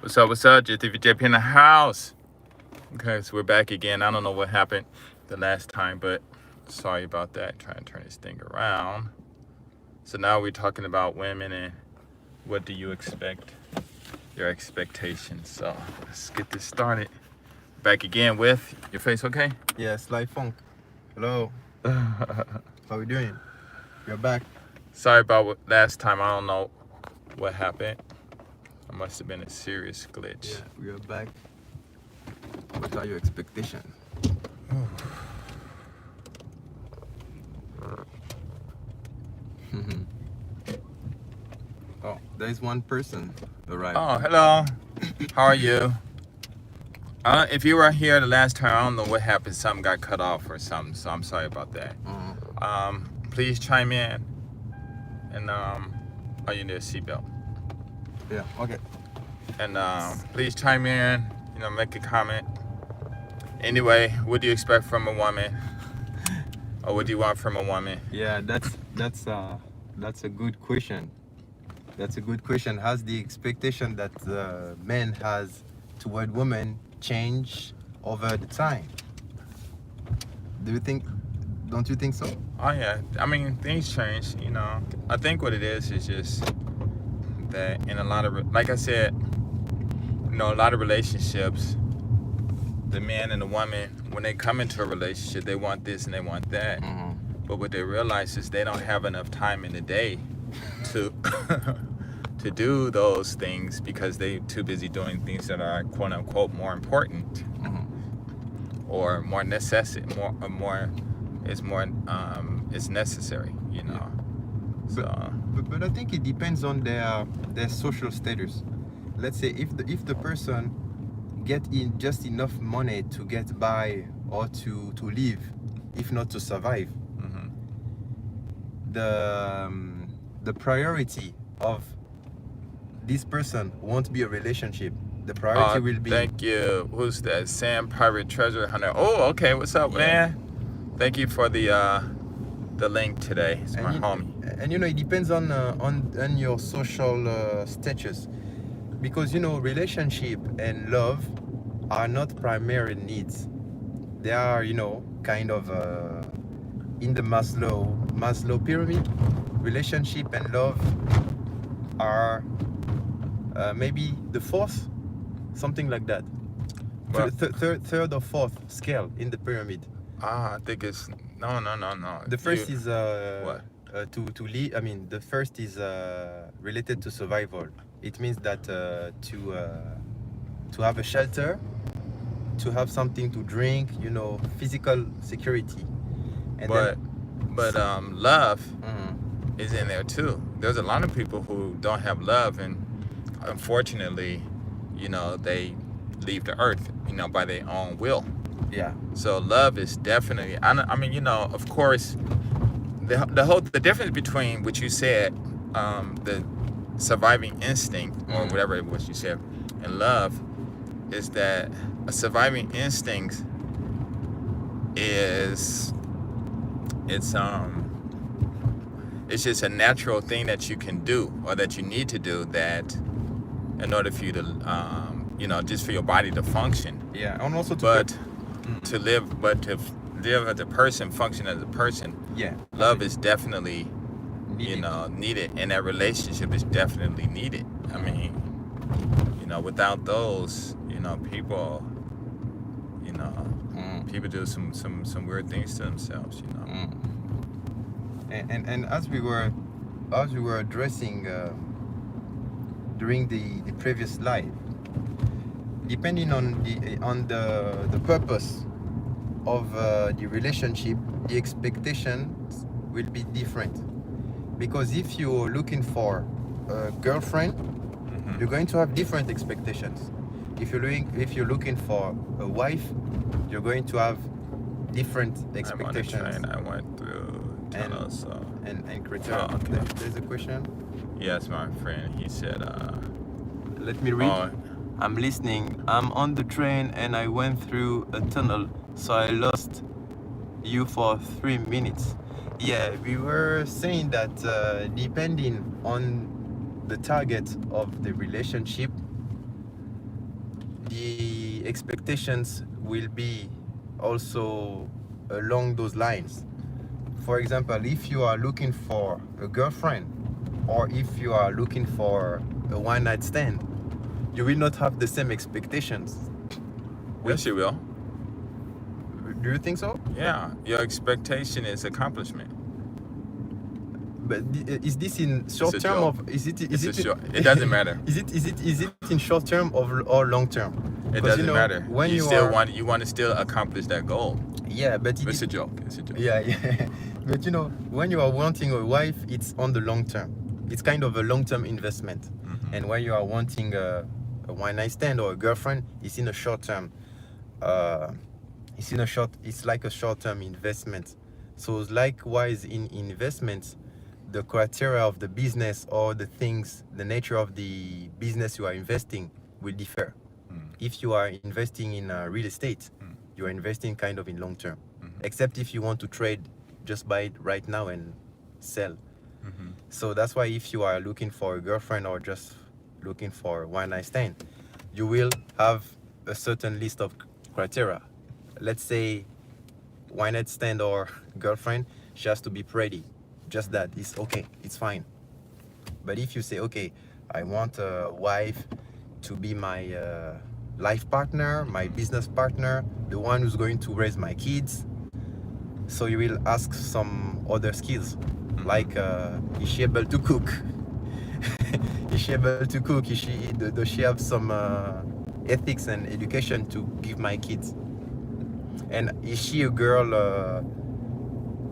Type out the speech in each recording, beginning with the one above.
What's up? What's up? JP in the house. Okay, so we're back again. I don't know what happened the last time, but sorry about that. Trying to turn this thing around. So now we're talking about women and what do you expect? Your expectations. So let's get this started. Back again with your face okay? Yeah, Sly Funk. Hello. How we doing? We're back. Sorry about last time. I don't know what happened. It must have been a serious glitch. Yeah, we are back. What are your expectations? Oh, there is one person arrived. Oh, hello. How are you? If you were here the last time, I don't know what happened. Something got cut off or something, so I'm sorry about that. Please chime in. And you need a seatbelt. Yeah, okay. And please chime in. Make a comment. Anyway, what do you expect from a woman? Or what do you want from a woman? Yeah, that's a good question. That's a good question. Has the expectation that men has toward women changed over the time? Don't you think so? Oh yeah, I mean things change. I think what it is just that in a lot of, like I said, a lot of relationships, the man and the woman, when they come into a relationship, they want this and they want that. But what they realize is they don't have enough time in the day to to do those things because they too busy doing things that are quote unquote more important or more necessary, it's necessary, So but I think it depends on their social status. Let's say if the person get in just enough money to get by or to live, if not to survive, the priority of this person won't be a relationship. The priority will be. Thank you. Who's that? Sam Pirate Treasure Hunter. Oh, okay. What's up, man? Thank you for the link today. It's my homie. And it depends on your social status, because relationship and love are not primary needs. They are kind of in the Maslow pyramid. Relationship and love are maybe the fourth, something like that. Well, third or fourth scale in the pyramid. I think it's no. The first is what? To live. I mean, the first is related to survival. It means that to have a shelter, to have something to drink, physical security. And love is in there too. There's a lot of people who don't have love, and unfortunately, they leave the earth, by their own will. Yeah. So love is definitely. I mean, of course, the difference between what you said, the surviving instinct or whatever it was you said, and love, is that a surviving instinct is it's just a natural thing that you can do or that you need to do that in order for you to just for your body to function. Yeah, and also to live as a person, function as a person. Yeah. Love is definitely needed, and that relationship is definitely needed. I mean, without those, people people do some weird things to themselves, And as we were addressing during the previous live, depending on the purpose of the relationship, the expectations will be different. Because if you're looking for a girlfriend, you're going to have different expectations. If you're looking for a wife, you're going to have different expectations. I went through tunnels, and criteria. Oh, okay. There's a question. Yes, my friend. He said. Let me read. I'm listening. I'm on the train and I went through a tunnel, so I lost you for 3 minutes. Yeah, we were saying that depending on the target of the relationship, the expectations will be also along those lines. For example, if you are looking for a girlfriend, or if you are looking for a one night stand, you will not have the same expectations. Yes, you will. Do you think so? Yeah, your expectation is accomplishment. But is this in short a term joke. of is it It's a short. It doesn't matter. Is it in short term or long term? It 'Cause, doesn't matter. when you are, want to still accomplish that goal. yeah, but It's a joke. It's a joke. yeah. But when you are wanting a wife, it's on the long term. It's kind of a long term investment. Mhm. And when you are wanting a one night stand or a girlfriend, it's in a short term. It's like a short term investment. So likewise in investments, the criteria of the business or the things, the nature of the business you are investing will differ. If you are investing in real estate, you are investing kind of in long term. Except if you want to trade, just buy it right now and sell. So that's why if you are looking for a girlfriend or just looking for one night stand, you will have a certain list of criteria. Let's say one night stand or girlfriend, she has to be pretty. Just that, it's okay, it's fine. But if you say, okay, I want a wife to be my life partner, my business partner, the one who's going to raise my kids, so you will ask some other skills, like is she able to cook? Is she able to cook? Does she have some ethics and education to give my kids? And is she a girl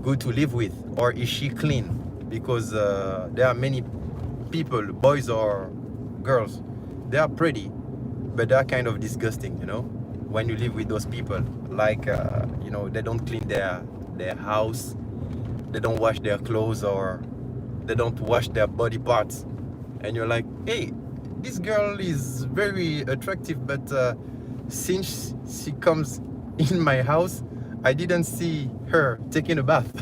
good to live with, or is she clean? Because there are many people, boys or girls, they are pretty, but they are kind of disgusting, when you live with those people. Like they don't clean their house, they don't wash their clothes, or they don't wash their body parts, and you're like, hey, this girl is very attractive, but since she comes in my house, I didn't see her taking a bath.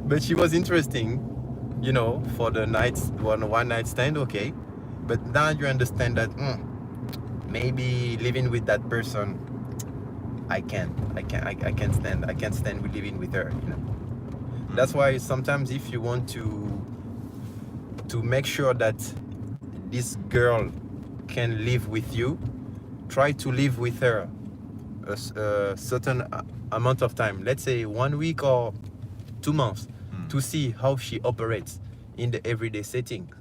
But she was interesting, for the one night stand, okay. But now you understand that maybe living with that person, I can't stand with living with her. That's why sometimes if you want to make sure that this girl can live with you, try to live with her a certain amount of time, let's say 1 week or 2 months, to see how she operates in the everyday setting,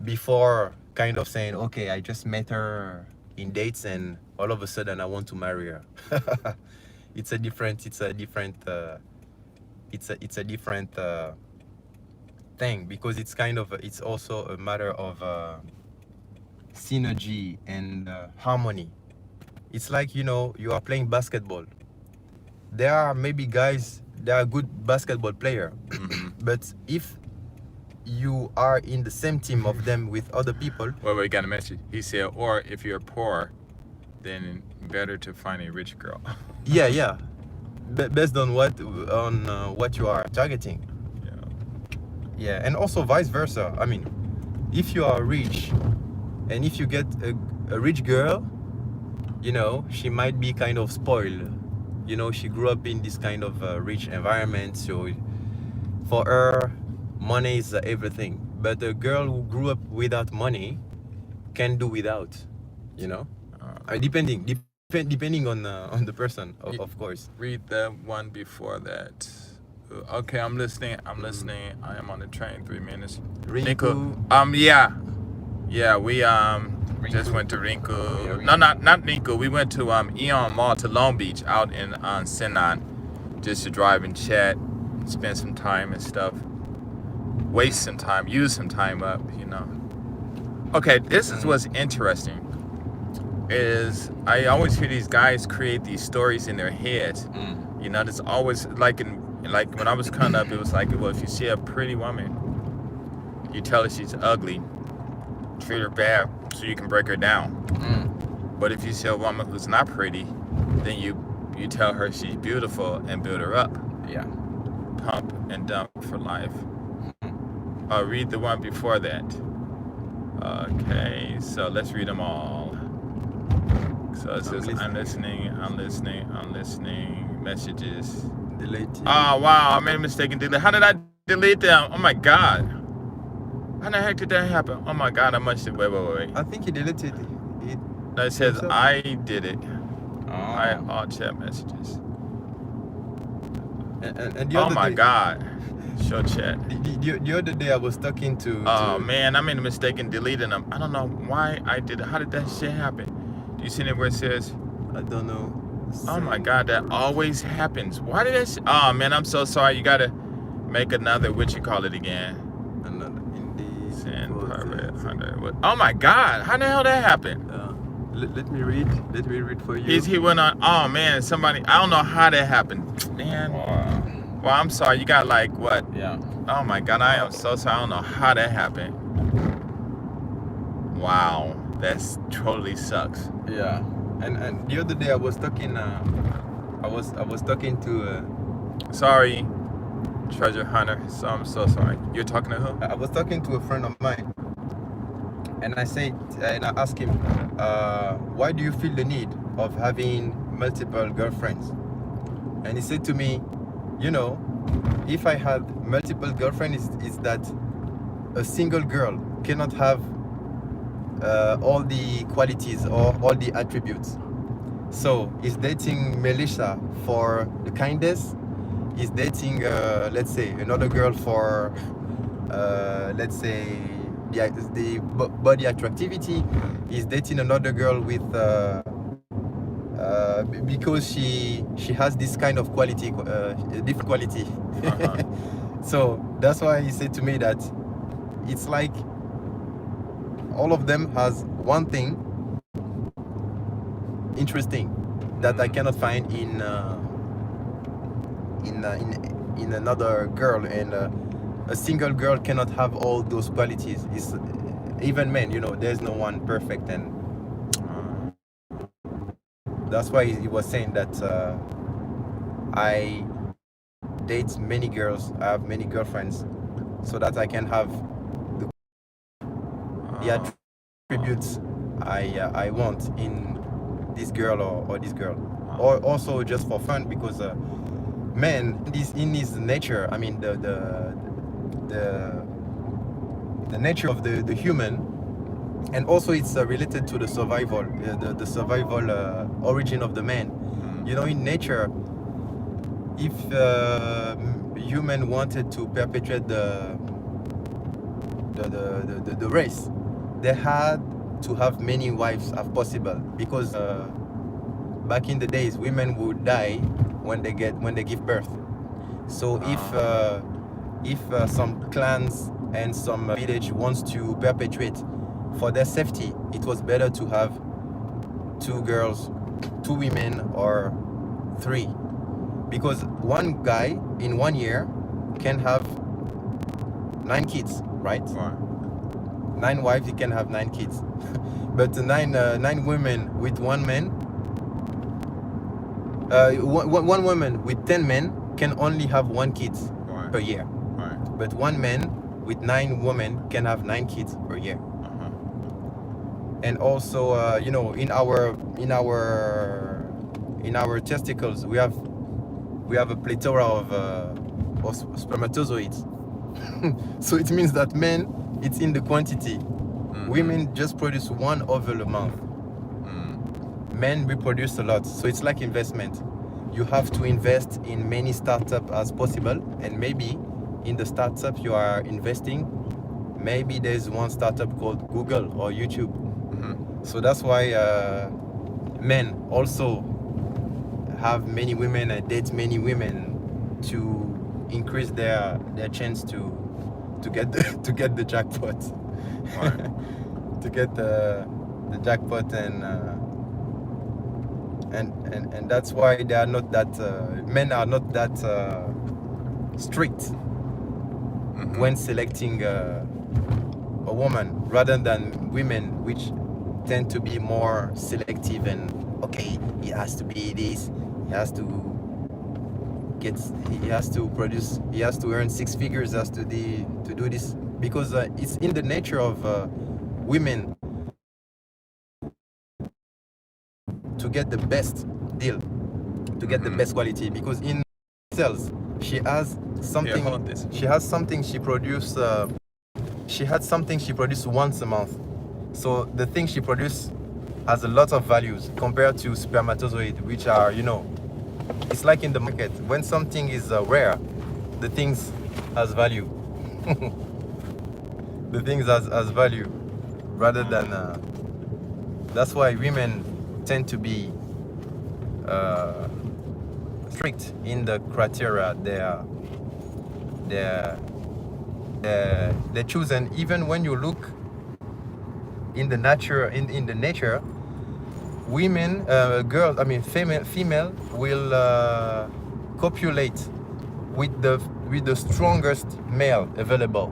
before kind of saying, okay, I just met her in dates and all of a sudden I want to marry her. It's a different thing, because it's also a matter of synergy and harmony. It's like, you are playing basketball. There are maybe guys, they are good basketball player, but if you are in the same team of them with other people. Well, we got a message. He said, or if you're poor, then better to find a rich girl. Yeah. Based on what you are targeting. Yeah, and also vice versa. I mean, if you are rich, and if you get a rich girl, she might be kind of spoiled. She grew up in this kind of rich environment, so for her, money is everything. But a girl who grew up without money can do without, depending on the person, of course. Read the one before that. Okay, I'm listening. I am on the train. 3 minutes. Rinku. Yeah. We just went to Rinku. No, not Rinku. We went to Eon Mall to Long Beach out in Sinan, just to drive and chat, spend some time and stuff. Waste some time, use some time up, Okay, this is what's interesting. Is I always hear these guys create these stories in their heads. There's always like when I was coming up, it was like, well, if you see a pretty woman, you tell her she's ugly, treat her bad so you can break her down. But if you see a woman who's not pretty, then you tell her she's beautiful and build her up. Yeah. Pump and dump for life. Read the one before that. Okay, so let's read them all. So it says I'm listening, messages. Delete. Oh wow, I made a mistake and delete. How did I delete them? Oh my god. How the heck did that happen? Oh my god, I must have wait. I think he deleted it. No, it says himself. I did it. Oh. I all chat messages. And the Oh other my day, god. Show chat. The other day I was talking to. Oh man, I made a mistake in deleting them. I don't know why I did it. How did that shit happen? Do you see it where it says? I don't know. Oh my god, that always happens. Why did that? Oh man, I'm so sorry. You gotta make another. What you call it again? Another Indeed. Send private 100. Oh my god, how the hell that happened? Let me read. Let me read for you. He went on. Oh man, somebody. I don't know how that happened. Man. Well, I'm sorry. You got like what? Yeah. Oh my god, I am so sorry. I don't know how that happened. Wow, that's totally sucks. Yeah. And the other day I was talking. I was talking to. Sorry, treasure hunter. So I'm so sorry. You're talking to who? I was talking to a friend of mine, and I asked him, why do you feel the need of having multiple girlfriends? And he said to me, you know, if I had multiple girlfriends, is that a single girl cannot have all the qualities or all the attributes. So he's dating Melissa for the kindness. He's dating, let's say, another girl for, let's say, the body attractivity. He's dating another girl with because she has this kind of quality, different quality. So that's why he said to me that it's like all of them has one thing interesting that I cannot find in another girl, and a single girl cannot have all those qualities. It's, even men, you know, there's no one perfect, and that's why he was saying that I date many girls, I have many girlfriends, so that I can have the attributes I want in this girl or this girl, or also just for fun, because man, in his nature, I mean the nature of the human, and also it's related to the survival, the survival origin of the man. You know, in nature, if human wanted to perpetuate the race, they had to have many wives as possible, because back in the days, women would die when they give birth. So if some clans and some village wants to perpetuate for their safety, it was better to have 2 girls, 2 women, or 3, because one guy in 1 year can have 9 kids, right? 9 wives, he can have 9 kids. But 9 women with 1 man, one woman with 10 men can only have 1 kid per year. But 1 man with 9 women can have 9 kids per year. And also, you know, in our testicles, we have a plethora of spermatozoids. So it means that men, it's in the quantity. Women just produce 1 ovule a month. Men reproduce a lot, so it's like investment. You have to invest in many startups as possible, and maybe in the startup you are investing, maybe there's one startup called Google or YouTube. So that's why men also have many women and date many women to increase their chance to get the jackpot. To get the jackpot, and that's why they are not that men are not that strict when selecting a woman, rather than women, which tend to be more selective, and okay, he has to be this, he has to produce, he has to earn 6 figures, has to do this, because it's in the nature of women to get the best deal, to get the best quality, because in sales she has something. Here, hold this. She has something she produce. She had something she produced once a month. So the thing she produced has a lot of values compared to spermatozoid, which are, you know, it's like in the market. When something is rare, the things has value. The things has value rather than. That's why women tend to be strict in the criteria they choose. And even when you look in the nature, women, girls, I mean female will copulate with the strongest male available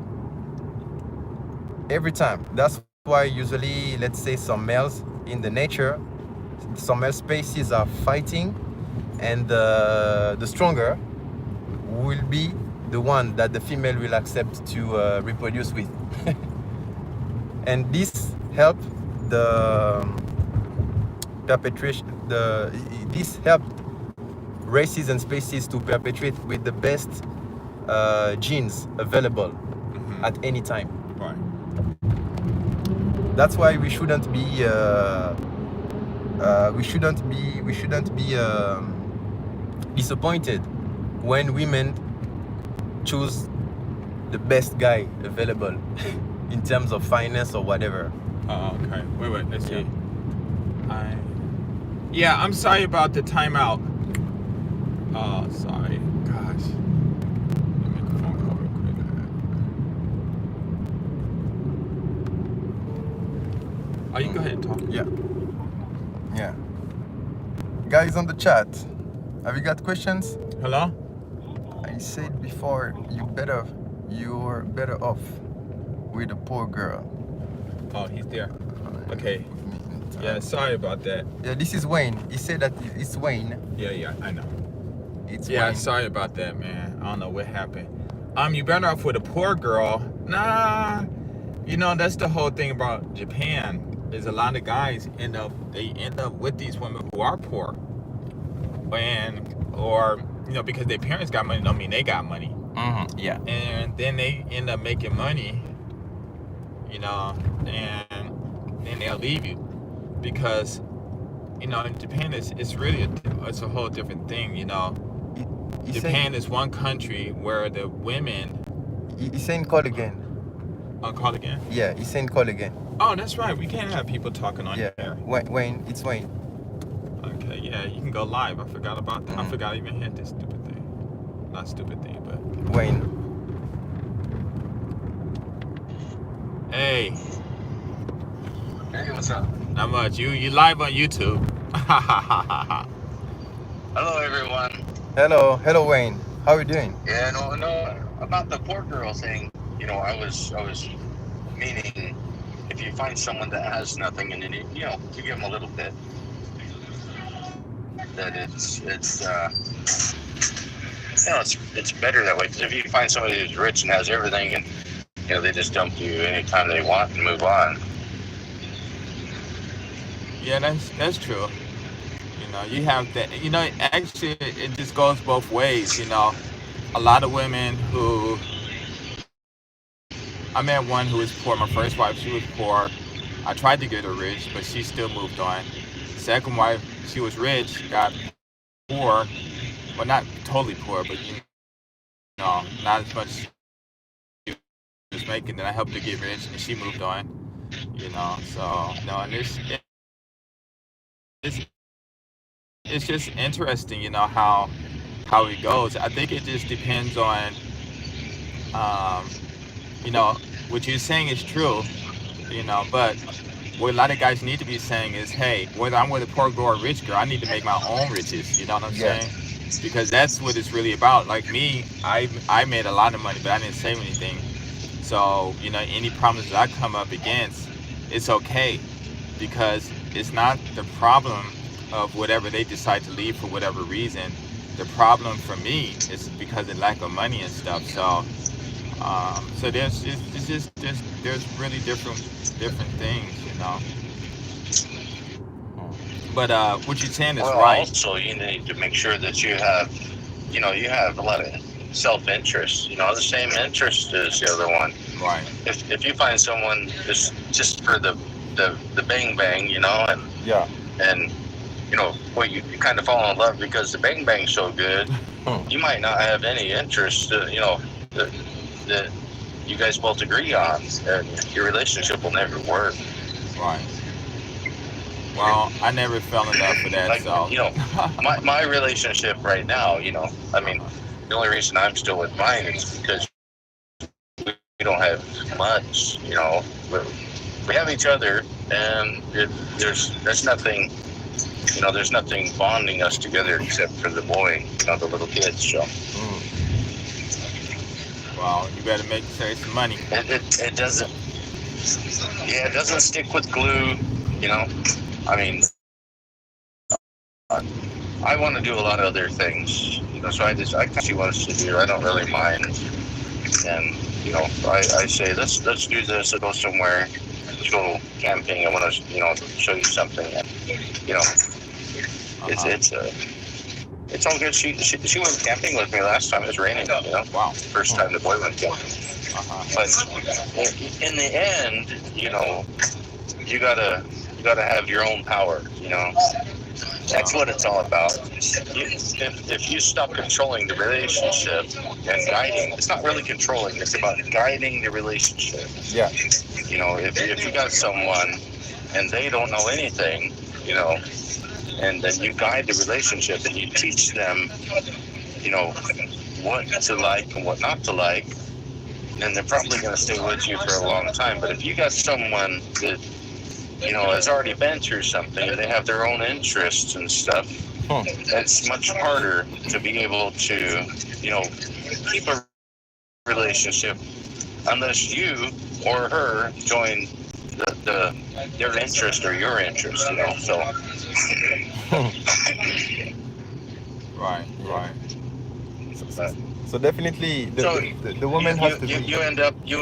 every time. That's why usually, let's say, some males in the nature, some male species are fighting, and the stronger will be the one that the female will accept to reproduce with. And this help the perpetration. This help races and species to perpetuate with the best genes available at any time. Right. That's why we shouldn't be disappointed when women choose the best guy available in terms of finance or whatever. Oh, okay. Wait. Let's see. Yeah, I'm sorry about the timeout. Oh, sorry. Gosh. Let me make a phone call real quick. Oh, you go ahead and talk. Yeah. Guys on the chat, have you got questions? Hello? I said before, you're better off with a poor girl. Oh, he's there. Okay. Yeah, sorry about that. Yeah, this is Wayne. He said that it's Wayne. Yeah, I know. It's Yeah, Wayne. sorry about that, man. I don't know what happened. You better off with a poor girl. Nah. You know, that's the whole thing about Japan. Is a lot of guys end up with these women who are poor. Or you know, because their parents got money don't mean they got money. Yeah. And then they end up making money, you know, and then they'll leave you. Because, you know, in Japan, it's really it's a whole different thing, you know. Japan is one country where the women... He's saying call again. Oh, call again? Yeah, he's saying call again. Oh, that's right. We can't have people talking on here. Wayne, it's Wayne. Okay, yeah, you can go live. I forgot about that. I forgot I even hit this stupid thing. Not stupid thing, but... Wayne. Hey. Hey, what's up? Not much. You live on YouTube. Hello, everyone. Hello, Wayne. How are you doing? Yeah, no. About the poor girl thing, you know, I was meaning, if you find someone that has nothing and then you give them a little bit, that it's better that way. Because if you find somebody who's rich and has everything, and you know they just dump you anytime they want and move on. Yeah, that's true. You know, you have that. You know, actually, it just goes both ways. You know, a lot of women who... I met one who was poor. My first wife, she was poor. I tried to get her rich, but she still moved on. Second wife, she was rich, got poor. Well, not totally poor, but you know, not as much as she was making. Then I helped her get rich, and she moved on. You know, so no, and it's just interesting, you know, how it goes. I think it just depends on, you know, what you're saying is true, you know, but what a lot of guys need to be saying is, hey, whether I'm with a poor girl or a rich girl, I need to make my own riches, you know what I'm saying? Because that's what it's really about. Like me, I made a lot of money, but I didn't save anything. So, you know, any problems that I come up against, it's okay, because it's not the problem of whatever they decide to leave for whatever reason. The problem for me is because of lack of money and stuff. So, so there's really different things, you know. But what you're saying is Well, right. also you need to make sure that you have a lot of self-interest. The same interest as the other one. Right. If you find someone just for the bang bang, Yeah. and well, you kind of fall in love because the bang bang's so good, you might not have any interest, that you guys both agree on, and your relationship will never work. Right. Well, I never fell in love for that, Like, so. my relationship right now, I mean, the only reason I'm still with mine is because we don't have much, we have each other, and there's nothing, there's nothing bonding us together except for the boy, the little kids. So Well, you better make save some money. it doesn't, it doesn't stick with glue. I mean, I want to do a lot of other things, so I kind of see what to do. I don't really mind, and I say let's do this. Let's go somewhere. Let's go camping. I want to show you something. And, it's all good. She went camping with me last time. It was raining. Wow. First time the boy went camping. But in the end, you gotta have your own power. That's what it's all about. If you stop controlling the relationship and guiding, it's not really controlling. It's about guiding the relationship. Yeah. If you got someone and they don't know anything, and then you guide the relationship and you teach them, what to like and what not to like, then they're probably going to stay with you for a long time. But if you got someone that has already been through something, and they have their own interests and stuff, it's much harder to be able to, keep a relationship unless you or her join their interest or your interest, so. Right. So definitely the woman has to be. You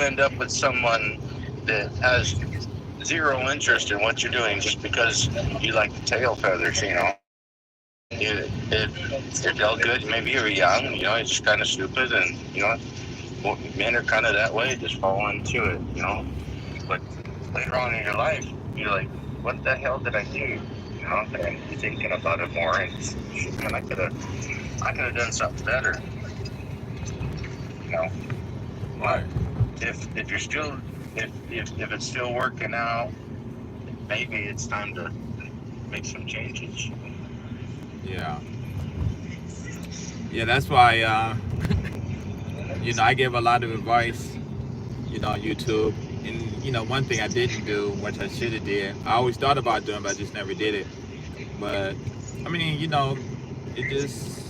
end up with someone that has zero interest in what you're doing just because you like the tail feathers, It felt good. Maybe you're young, it's just kind of stupid, and men are kind of that way, just fall into it, But later on in your life, you're like, what the hell did I do? And you're thinking about it more, and I could have done something better. Right. If you're still if it's still working out, maybe it's time to make some changes. Yeah. Yeah, that's why I give a lot of advice, on YouTube. And one thing I didn't do, which I should have did, I always thought about doing, but I just never did it. But I mean, it just,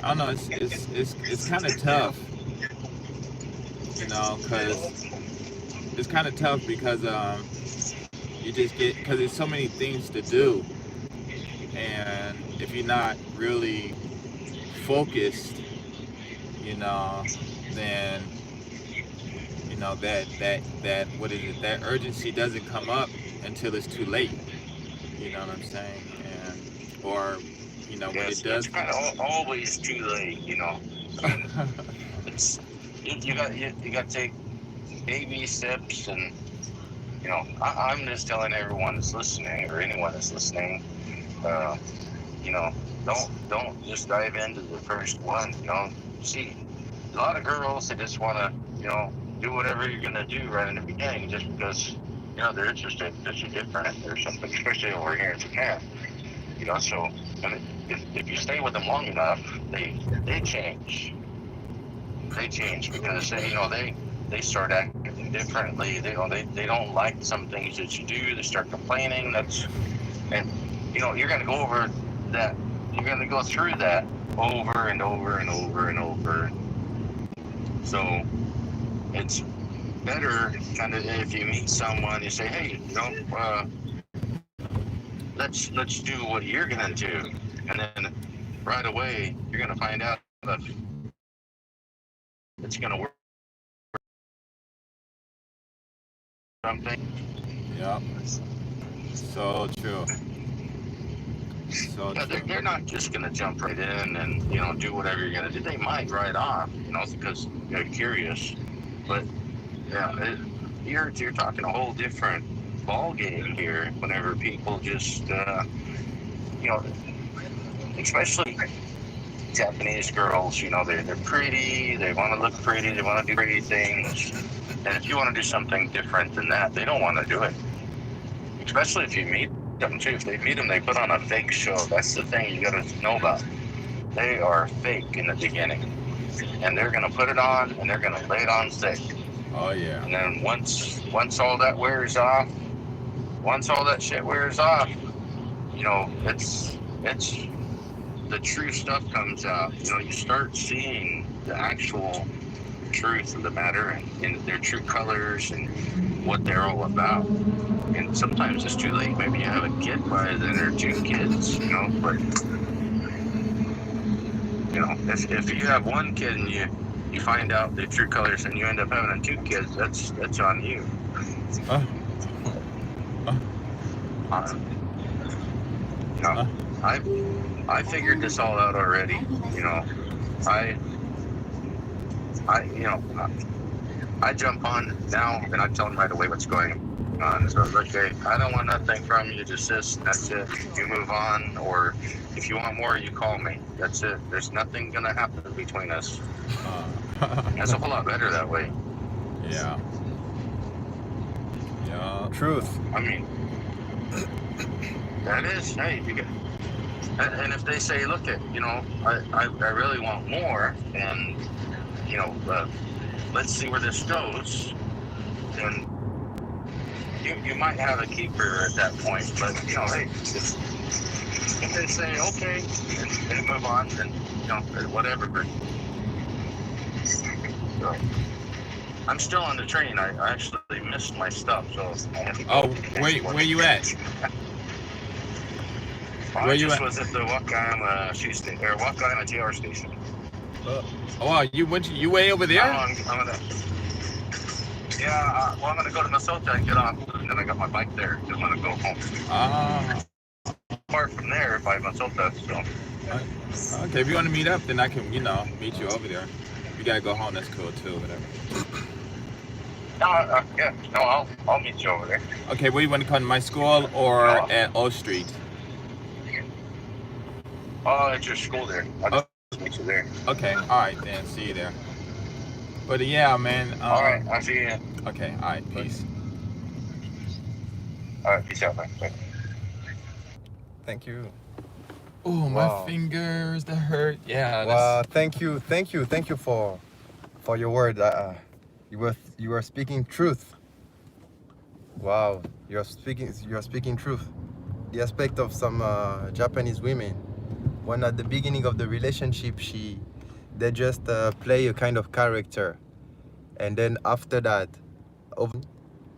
I don't know, it's kind of tough, because it's kind of tough because you just because there's so many things to do, and if you're not really focused, then that what is it? That urgency doesn't come up until it's too late. You know what I'm saying? And or when it does. It's kind of always too late. It's you got to take baby steps, and I'm just telling everyone that's listening, or anyone that's listening, don't just dive into the first one. See, a lot of girls, they just want to do whatever you're gonna do right in the beginning, just because they're interested because you're different or something, especially over here in Japan. So if you stay with them long enough, they change. They change because they start acting differently. They don't like some things that you do. They start complaining. You're gonna go over that. You're gonna go through that over and over and over and over. So it's better kind of if you meet someone, you say, hey, let's do what you're gonna do, and then right away you're gonna find out if it's gonna work. Something. Yeah. So true. So Yeah, true. they're not just gonna jump right in and do whatever you're gonna do. They might right off, because they're curious. But yeah, you're talking a whole different ball game here. Whenever people just you know, especially Japanese girls, they're pretty. They want to look pretty. They want to do pretty things. And if you want to do something different than that, they don't want to do it. Especially if you meet them too. If they meet them, they put on a fake show. That's the thing you got to know about. They are fake in the beginning, and they're gonna put it on, and they're gonna lay it on thick. Oh yeah. And then once all that wears off, once all that shit wears off, it's the true stuff comes out. You start seeing the actual truth of the matter and their true colors and what they're all about. And sometimes it's too late. Maybe you have a kid by then or 2 kids, but if you have 1 kid and you find out the true colors and you end up having 2 kids, that's on you. Uh, I figured this all out already. I jump on now and I tell them right away what's going on. So okay, I don't want nothing from you. Just this. That's it. You move on, or if you want more, you call me. That's it. There's nothing gonna happen between us. That's a whole lot better that way. yeah. Yeah. Truth. I mean, that is. Hey, and if they say, look, I really want more, and let's see where this goes, then you might have a keeper at that point. But hey, if they say okay and move on, then whatever. So, I'm still on the train. I actually missed my stop, so I have to go. Oh, where you at? I just was at the Wakayama Wakayama JR station. Oh, you way over there? I'm gonna. Yeah, I'm gonna go to Minnesota and get off, and then I got my bike there. I'm gonna go home. Ah. Apart from there by Minnesota, so. Okay, if you want to meet up, then I can, meet you over there. If you gotta go home, that's cool too, whatever. No, I'll meet you over there. Okay, where you want to come to my school or at O Street? Oh, at your school there. I'll just meet you there. Okay, all right then. See you there. But yeah, man. All right, I'll see you. Okay, all right, peace. All right, peace out, man. Bye. Thank you. Oh, my fingers, that hurt. Yeah. Well, thank you for your word. You were speaking truth. Wow, you're speaking truth. The aspect of some Japanese women, when at the beginning of the relationship, they just play a kind of character, and then after that,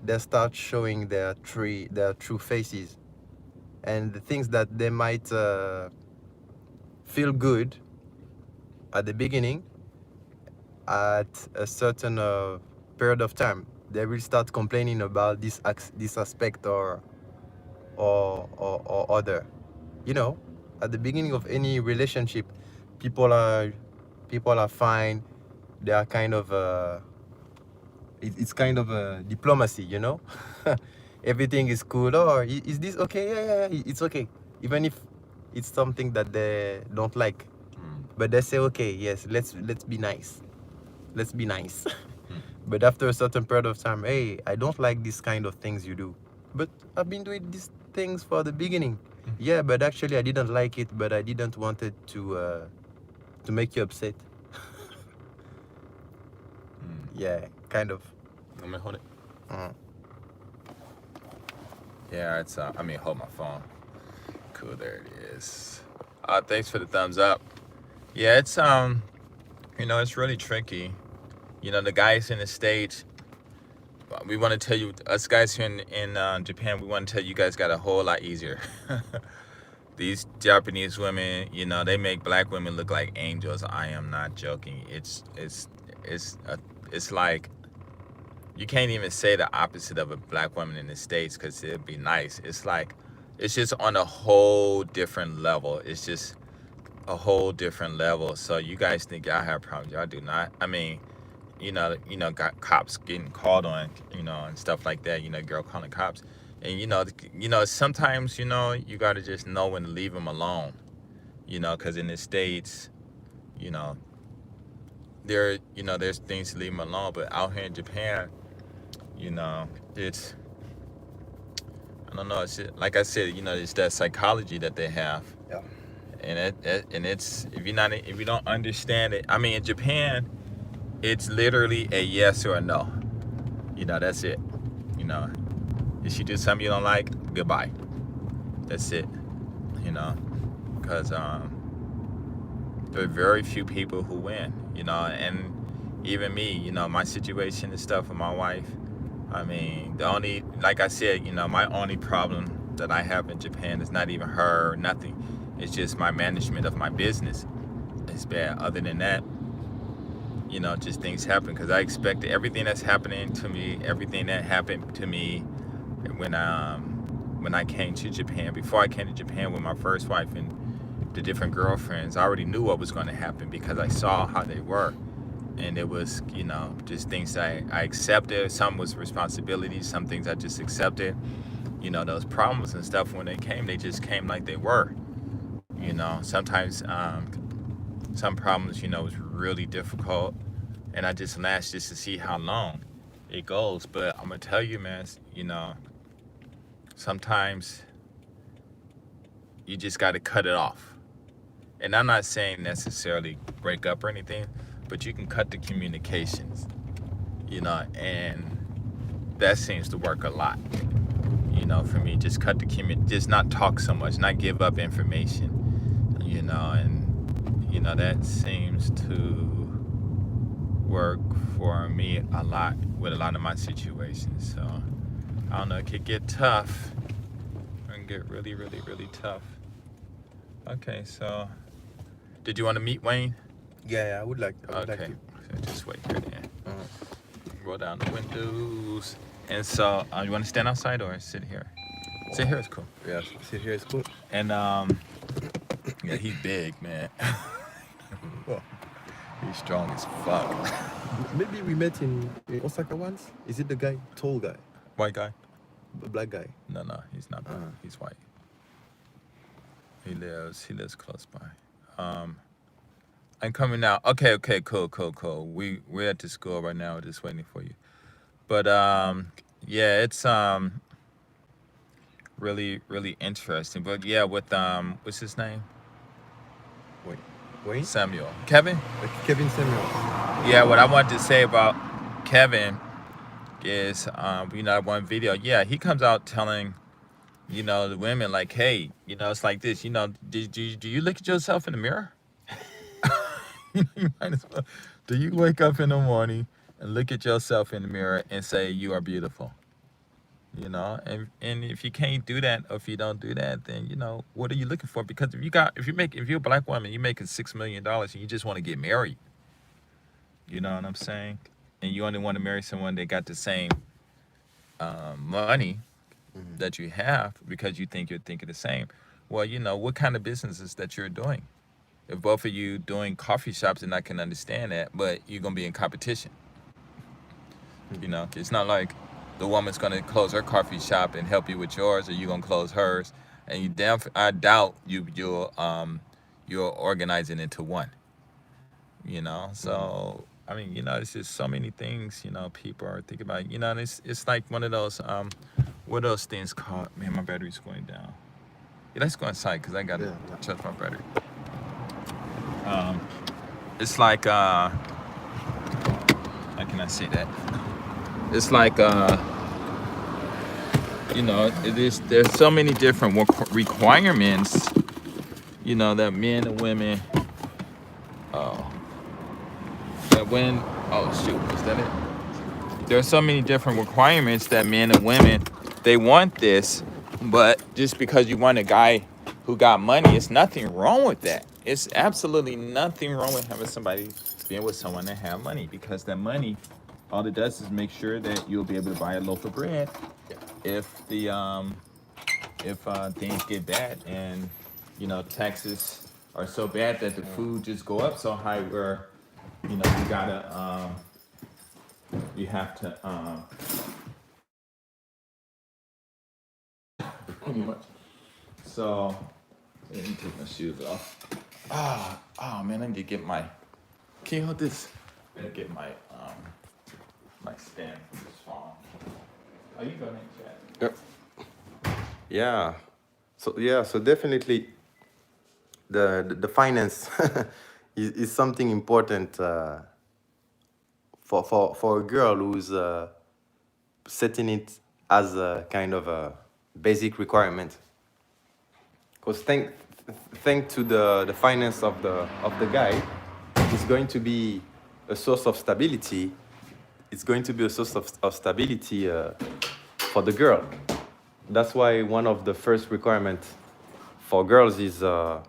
they start showing their true faces, and the things that they might feel good at the beginning, at a certain period of time, they will start complaining about this aspect or other. At the beginning of any relationship, people are fine. They are kind of it's kind of a diplomacy, Everything is cool. Oh, is this okay? Yeah, it's okay. Even if it's something that they don't like, but they say, okay, yes, let's be nice. Let's be nice. But after a certain period of time, hey, I don't like this kind of things you do. But I've been doing these things for the beginning. Yeah, but actually I didn't like it, but I didn't want it to make you upset. Yeah, kind of. Let me hold it. Yeah, it's hold my phone. Cool, there it is. Thanks for the thumbs up. Yeah, it's it's really tricky. The guys in the States, we want to tell you, us guys here in Japan, we want to tell you guys got a whole lot easier. These Japanese women, they make black women look like angels. I am not joking. It's like you can't even say the opposite of a black woman in the States because it'd be nice. It's like, it's just on a whole different level. It's just a whole different level. So you guys think y'all have problems. Y'all do not. I mean, got cops getting called on, and stuff like that, girl calling cops. And, sometimes, you got to just know when to leave them alone, because in the States, there's things to leave them alone. But out here in Japan, it's, I don't know, it's just, like I said, it's that psychology that they have. Yeah. And it's, if you don't understand it, I mean, in Japan, it's literally a yes or a no. That's it. If she do something you don't like, goodbye. That's it. Because there are very few people who win. And even me, my situation and stuff with my wife. I mean, like I said, my only problem that I have in Japan is not even her or nothing. It's just my management of my business. It's bad. Other than that, just things happen, because I expected everything that's happening to me, everything that happened to me when I came to Japan. Before I came to Japan with my first wife and the different girlfriends, I already knew what was going to happen because I saw how they were. And it was, just things that I accepted. Some was responsibilities, some things I just accepted. Those problems and stuff, when they came, they just came like they were. Sometimes some problems, was really difficult, and I just lasted just to see how long it goes. But I'm gonna tell you, man, sometimes you just got to cut it off. And I'm not saying necessarily break up or anything, but you can cut the communications, and that seems to work a lot. For me, just cut just not talk so much, not give up information, and that seems to work for me a lot with a lot of my situations. So I don't know, it could get tough. It can get really, really, really tough. Okay, so did you want to meet Wayne? Yeah, I would like to. So just wait here then. Roll down the windows. And so, you want to stand outside or sit here? Sit here is cool. Yeah, sit here is cool. And yeah, he's big, man. He's strong as fuck. Maybe we met in Osaka once. Is it the guy, tall guy, White guy? black guy? No, he's not black. He's white. He lives close by. I'm coming now. Okay, cool. We're at the school right now, just waiting for you. But yeah, it's really, really interesting. But yeah, with what's his name? Wayne? Samuel. Kevin? Kevin Samuel. Yeah, what I wanted to say about Kevin is, one video. Yeah, he comes out telling, the women like, hey, it's like this. Do you look at yourself in the mirror? You might as well. Do you wake up in the morning and look at yourself in the mirror and say you are beautiful? And if you can't do that, or if you don't do that, then what are you looking for? Because if you're a black woman, you're making $6 million and you just want to get married, you know what I'm saying? And you only want to marry someone that got the same money that you have because you think you're thinking the same. Well, what kind of businesses that you're doing? If both of you doing coffee shops, and I can understand that, but you're gonna be in competition. It's not like the woman's gonna close her coffee shop and help you with yours, or you gonna close hers. And I doubt you're organizing into one. So I mean, it's just so many things. People are thinking about. And it's like one of those what are those things called? Man, my battery's going down. Yeah, let's go inside because I gotta charge my battery. It's like how can I say that? It's like there's so many different requirements, that men and women is that it? There's so many different requirements that men and women, they want this, but just because you want a guy who got money, it's nothing wrong with that. It's absolutely nothing wrong with having somebody being with someone that have money, because that money all it does is make sure that you'll be able to buy a loaf of bread if the if things get bad and taxes are so bad that the food just go up so high where you gotta you have to pretty much. So let me take my shoes off. Oh man, I need to get my. Can you hold this? I need to get my my stand for this phone. Oh, you go ahead, Chad. Yep. So definitely the finance is something important for a girl who's setting it as a kind of a basic requirement. Because thanks to the finance of the guy, it's going to be a source of stability. It's going to be a source of stability for the girl. That's why one of the first requirements for girls is the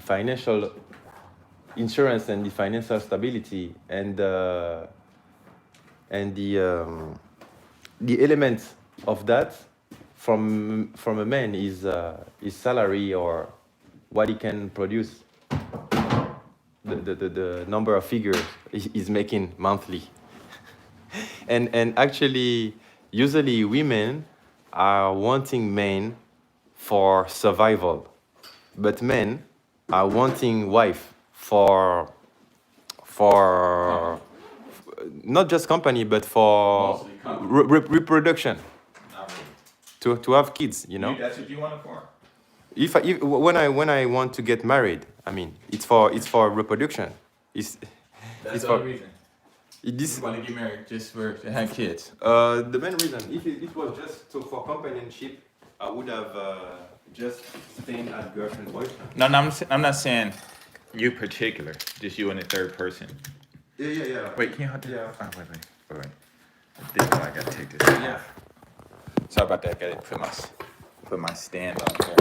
financial insurance and the financial stability and the elements of that from a man is his salary or what he can produce, the number of figures he's making monthly. and actually usually women are wanting men for survival, but men are wanting wife for not just company but for Mostly company. reproduction, Not really. to have kids, you know. That's what you want it for. If when I want to get married, I mean it's for reproduction. It's That's for the only reason. this You want to get married just to have kids. the main reason. If it was just for companionship, I would have just stayed as girlfriend boyfriend. No, I'm not saying you particular. Just you in the third person. Yeah. Wait, can you hold that? Yeah. Oh, wait. I think I gotta take this. Yeah. Sorry about that. I gotta put my stand up there.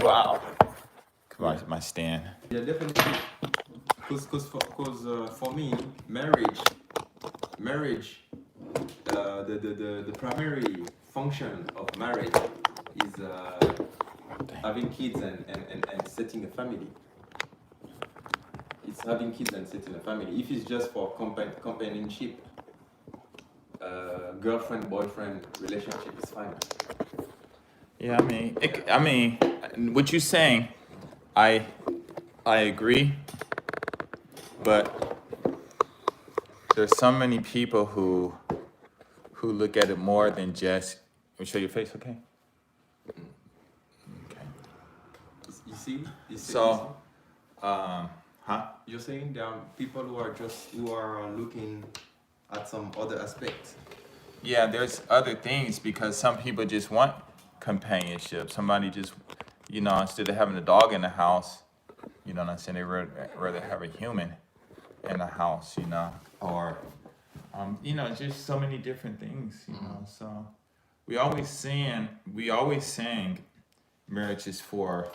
Wow. Come on, my stand. Yeah, definitely. Because for me, marriage, the primary function of marriage is having kids and setting a family. It's having kids and setting a family. If it's just for companionship, girlfriend boyfriend relationship is fine. Yeah, I mean, what you're saying, I agree, but there's so many people who look at it more than just. Let me show your face, okay? Okay. You see? So, huh? You're saying there are people who are looking at some other aspects. Yeah, there's other things because some people just want companionship. Somebody just, instead of having a dog in the house, you know what I'm saying, they rather have a human in the house, or, just so many different things, So we always saying marriage is for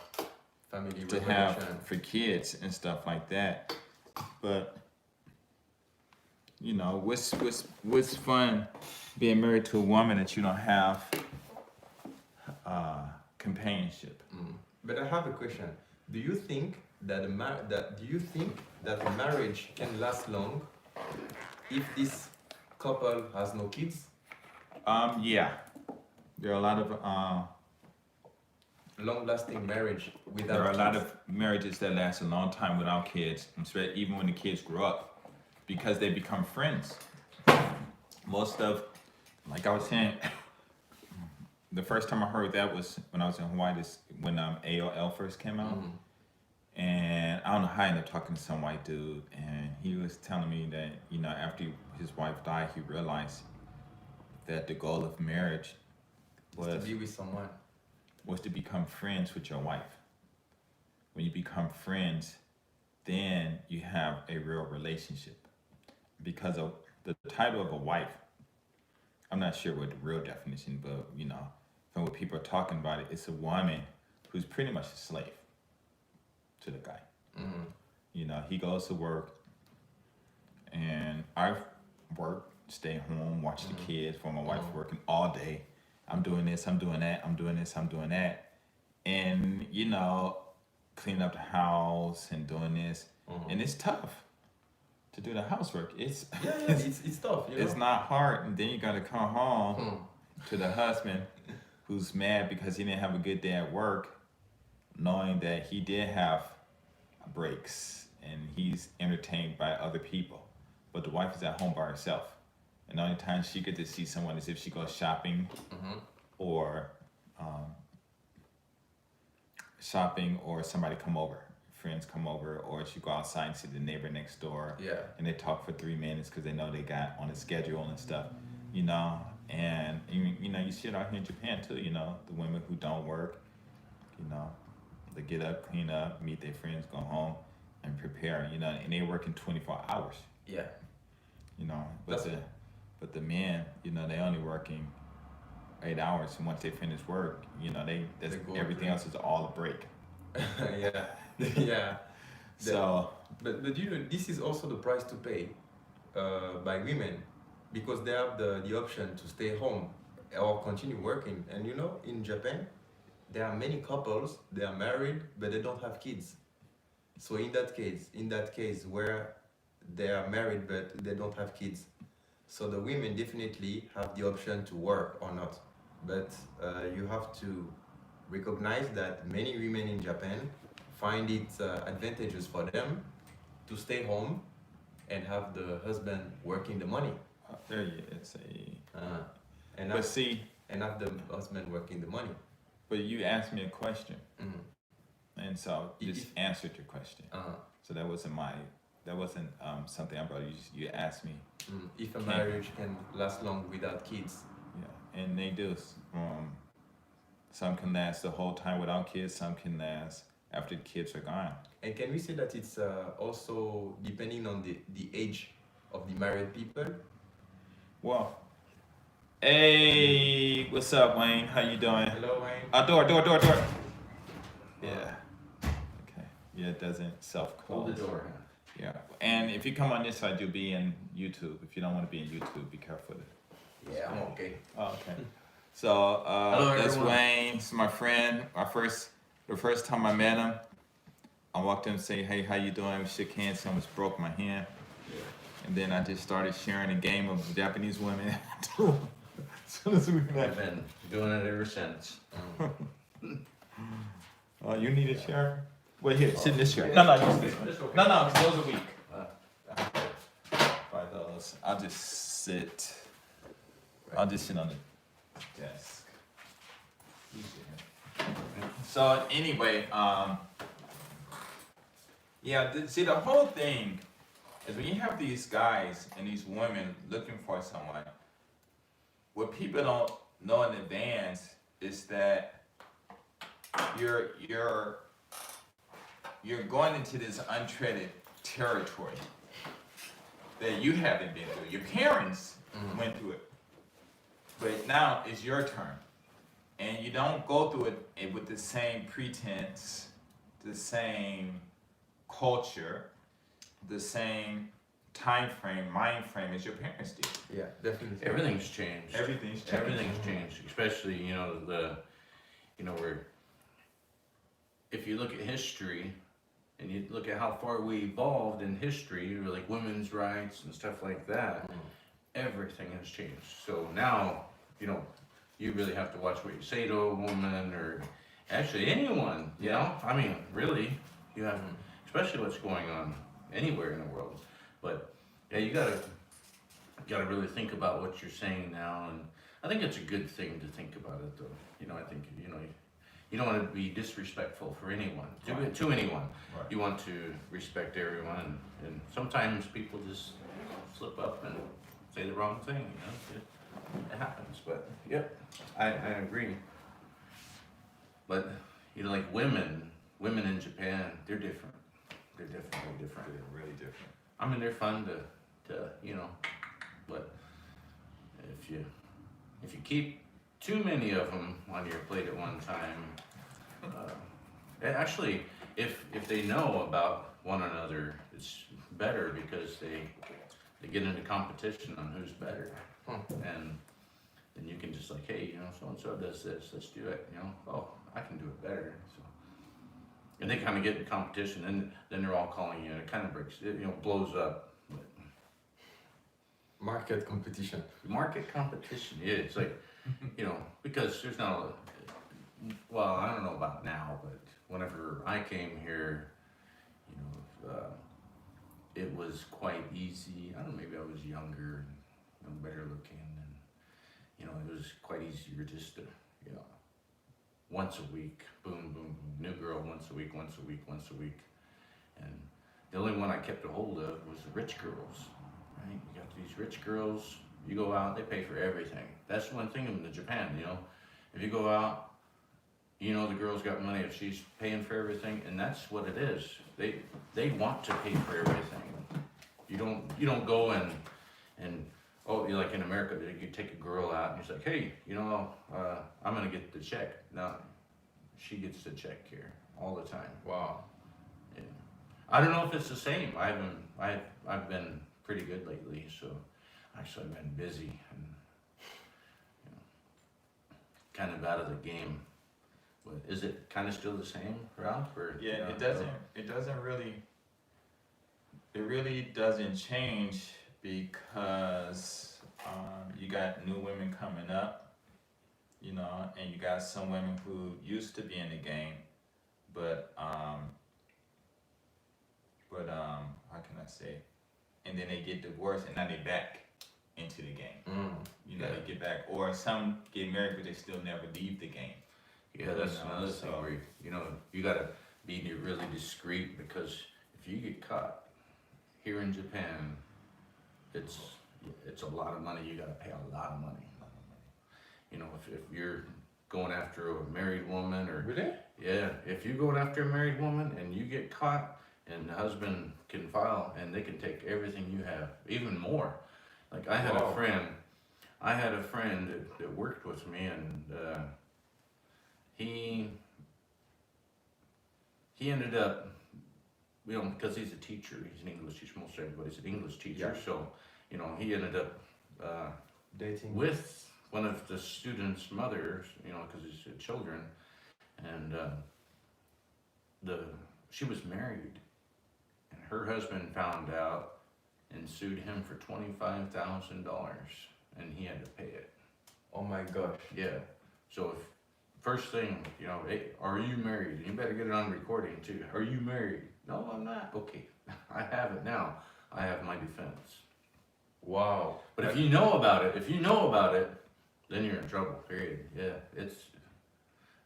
Family to have for kids and stuff like that, but what's fun being married to a woman that you don't have companionship. But I have a question. Do you think that a marriage can last long if this couple has no kids? Yeah, there are a lot of Long-lasting marriage without there are a lot kids. of marriages that last a long time without kids, even when the kids grow up, because they become friends. Most of, like I was saying, the first time I heard that was when I was in Hawaii. When AOL first came out, and I don't know how I ended up talking to some white dude, and he was telling me that after his wife died, he realized that the goal of marriage To be with someone. was to become friends with your wife. When you become friends, then you have a real relationship. Because of the title of a wife, I'm not sure what the real definition, but from what people are talking about it's a woman who's pretty much a slave to the guy. He goes to work, and our work, stay home, watch the kids while my wife's working all day. I'm doing this, I'm doing that, I'm doing this, I'm doing that. And, you know, cleaning up the house and doing this. And it's tough to do the housework. It's it's tough. You know? it's not hard. And then you gotta come home to the husband who's mad because he didn't have a good day at work, knowing that he did have breaks and he's entertained by other people. But the wife is at home by herself. And the only time she get to see someone is if she goes shopping or somebody come over, friends come over, or she go outside and see the neighbor next door. Yeah. And they talk for 3 minutes because they know they got on a schedule and stuff, you know. And you know, you see it out here in Japan too. You know, the women who don't work, you know, they get up, clean up, meet their friends, go home, and prepare. You know, and they working 24 hours. Yeah. You know, but the men, you know, they only working 8 hours, and once they finish work, you know, They go everything break. else is all a break. Yeah. Yeah. So But you know, this is also the price to pay by women, because they have the option to stay home or continue working. And you know, in Japan, there are many couples, they are married, but they don't have kids. So in that case where they are married but they don't have kids, so the women definitely have the option to work or not. But you have to recognize that many women in Japan find it advantageous for them to stay home and have the husband working the money. there you it's a. And But have, see, and have the husband working the money. but you asked me a question, Mhm. and so just If- answered your question. So that wasn't something I brought. You asked me. If a marriage can last long without kids. Yeah, and they do. Some can last the whole time without kids. Some can last after the kids are gone. And can we say that it's also depending on the age of the married people? Well, hey, what's up, Wayne? How you doing? Hello, Wayne. Door. Yeah. Okay. Yeah, it doesn't self-close. door. Yeah, and if you come on this side, you'll be in YouTube. If you don't want to be in YouTube, be careful. Yeah, I'm okay. Oh, okay. So Hello, that's everyone. Wayne. It's my friend. The first time I met him, I walked in and say, "Hey, how you doing?" We shook hands. He almost broke my hand. And then I just started sharing a game of Japanese women. As soon as we met. I've been doing it ever since. You need a chair? Well, here, sit in this chair. No, you sit. No, 'cause those are weak. By those, I'll just sit on the desk. So anyway, yeah. See, the whole thing is when you have these guys and these women looking for someone, what people don't know in advance is that you're going into this untreaded territory that you haven't been through. Your parents went through it, but now it's your turn, and you don't go through it with the same pretense, the same culture, the same time frame, mind frame as your parents did. Yeah, definitely. Everything's changed. Everything's changed. Everything's changed, especially where if you look at history and you look at how far we evolved in history, like women's rights and stuff like that, everything has changed. So now, you really have to watch what you say to a woman or actually anyone, you know? I mean, really, you have, especially what's going on anywhere in the world. But yeah, you gotta really think about what you're saying now, and I think it's a good thing to think about it though. I think, you don't want to be disrespectful for anyone, to anyone. Right. You want to respect everyone, and sometimes people just slip up and say the wrong thing, it happens, but yep, I agree. But, like women in Japan, they're different. They're definitely different. They're really different. I mean, they're fun to but if you keep too many of them on your plate at one time, actually, if they know about one another, it's better because they get into competition on who's better, Hmm. and then you can just like, hey, you know, so and so does this, let's do it. You know, oh, I can do it better. So, and they kind of get in competition, and then they're all calling you, and it kind of breaks, it, you know, blows up. But Market competition. market competition, yeah, it's like, you know, because there's not a, well, I don't know about now, but whenever I came here, you know, it was quite easy. I don't know, maybe I was younger and, you know, better looking, and you know, it was quite easier just to, you know, once a week, boom, boom, boom, new girl once a week, once a week, once a week, and the only one I kept a hold of was the rich girls, right? You got these rich girls, you go out, they pay for everything. That's one thing in Japan, you know, if you go out, you know, the girl's got money if she's paying for everything, and that's what it is. They want to pay for everything. You don't go and oh, you like in America, you take a girl out and you're like, hey, you know, I'm gonna get the check. No, she gets the check here all the time. Wow. Yeah. I don't know if it's the same. I've been pretty good lately, so actually I've been busy and, you know, kind of out of the game. But is it kind of still the same, Ralph? Or, Yeah, you know, it doesn't really, it really doesn't change because you got new women coming up, you know, and you got some women who used to be in the game, but how can I say? And then they get divorced and now they back into the game. Mm. You know, Yeah. they get back, or some get married but they still never leave the game. Yeah, that's You know, another thing so- where you know you gotta be really discreet, because if you get caught here in Japan, it's a lot of money. You gotta pay a lot of money. You know, if you're going after a married woman, or Really? yeah, if you're going after a married woman and you get caught, and the husband can file and they can take everything you have, even more. Like I had Wow. a friend that worked with me, and he ended up, you know, because he's a teacher, he's an English teacher, most everybody's an English teacher, Yeah. so, you know, he ended up Dating. with one of the students' mothers, you know, because he's children, and she was married, and her husband found out and sued him for $25,000, and he had to pay it. Oh my gosh. Yeah. So if first thing, you know, hey, are you married? You better get it on recording too. Are you married? No, I'm not. Okay, I have it now. I have my defense. Wow. But if you know about it, then you're in trouble. Period. Yeah, it's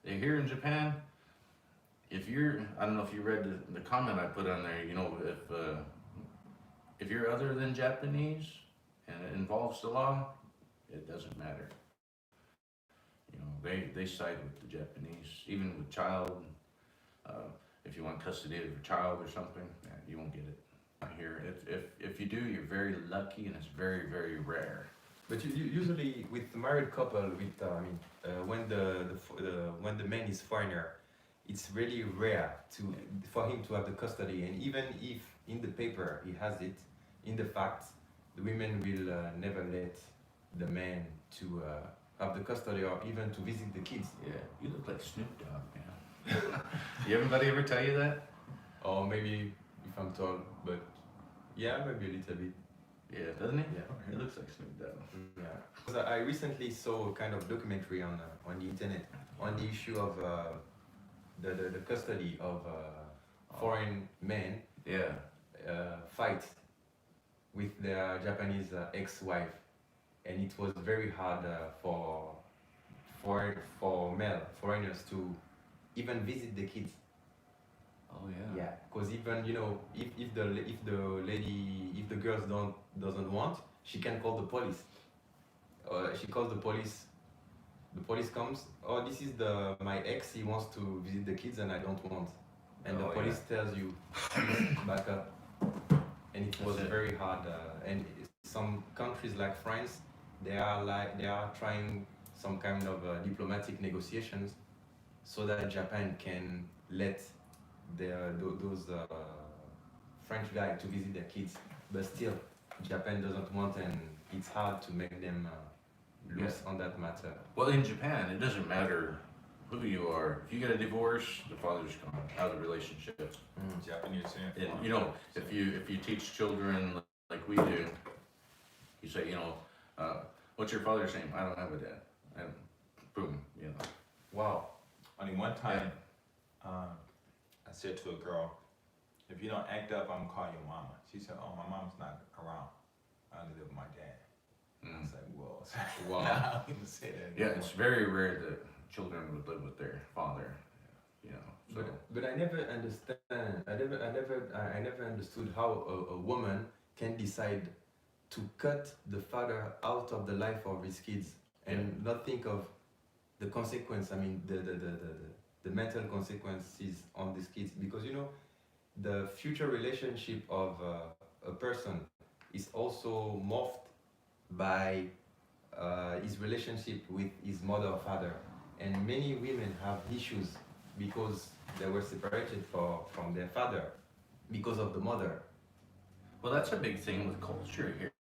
here in Japan. I don't know if you read the comment I put on there. You know, if you're other than Japanese and it involves the law, it doesn't matter. You know, they side with the Japanese, even with child. If you want custody of your child or something, you won't get it here. If you do, you're very lucky, and it's very, very rare. But you usually with married couple, with when the man is foreigner, it's really rare for him to have the custody. And even if in the paper he has it, in the fact, the women will never let the man to have the custody or even to visit the kids. Yeah, you look like Snoop Dogg, man. Everybody ever tell you that? Or maybe if I'm tall, but yeah, maybe a little bit. Yeah, doesn't he? Yeah. He looks like Snoop Dogg. Yeah, because I recently saw a kind of documentary on the internet on the issue of the custody of foreign men Yeah. fight with their Japanese ex-wife, and it was very hard for male foreigners to even visit the kids. Oh yeah. Yeah, because even if the girls doesn't want, she can call the police. She calls the police. The police comes. Oh, this is my ex. He wants to visit the kids, and I don't want. And the Oh, police tells you, "Please back up." And it was That's it. very hard. And some countries like France, they are trying some kind of diplomatic negotiations, so that Japan can let those French guys to visit their kids. But still, Japan doesn't want, and it's hard to make them loose on that matter. Well, in Japan, it doesn't matter who you are. If you get a divorce, the father's gone out of the relationship. Japanese saying. And you know, if you teach children like we do, you say, what's your father's name? I don't have a dad, and boom, Wow. Only one time, I said to a girl, if you don't act up, I'm gonna call your mama. She said, oh, my mom's not around. I only live with my dad. I was like, whoa. Wow. I wouldn't say that Yeah, anymore. it's very rare that children would live with their father. So But I never understand. I never understood how a woman can decide to cut the father out of the life of his kids and not think of the consequence. I mean, the mental consequences on these kids, because the future relationship of a person is also morphed by his relationship with his mother or father, and many women have issues because they were separated from their father because of the mother. well, that's a big thing with culture here.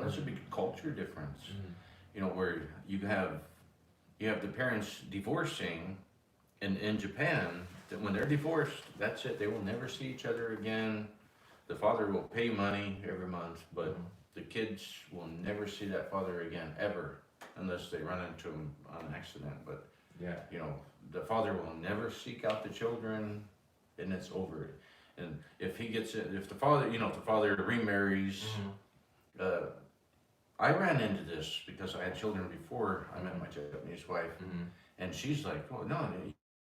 That's a big culture difference. Where you have the parents divorcing, and in Japan, that when they're divorced, that's it. They will never see each other again. The father will pay money every month, but the kids will never see that father again ever, unless they run into him on an accident. But Yeah. the father will never seek out the children, and it's over. And if the father remarries. I ran into this because I had children before I met my Japanese wife, and she's like, "Oh no,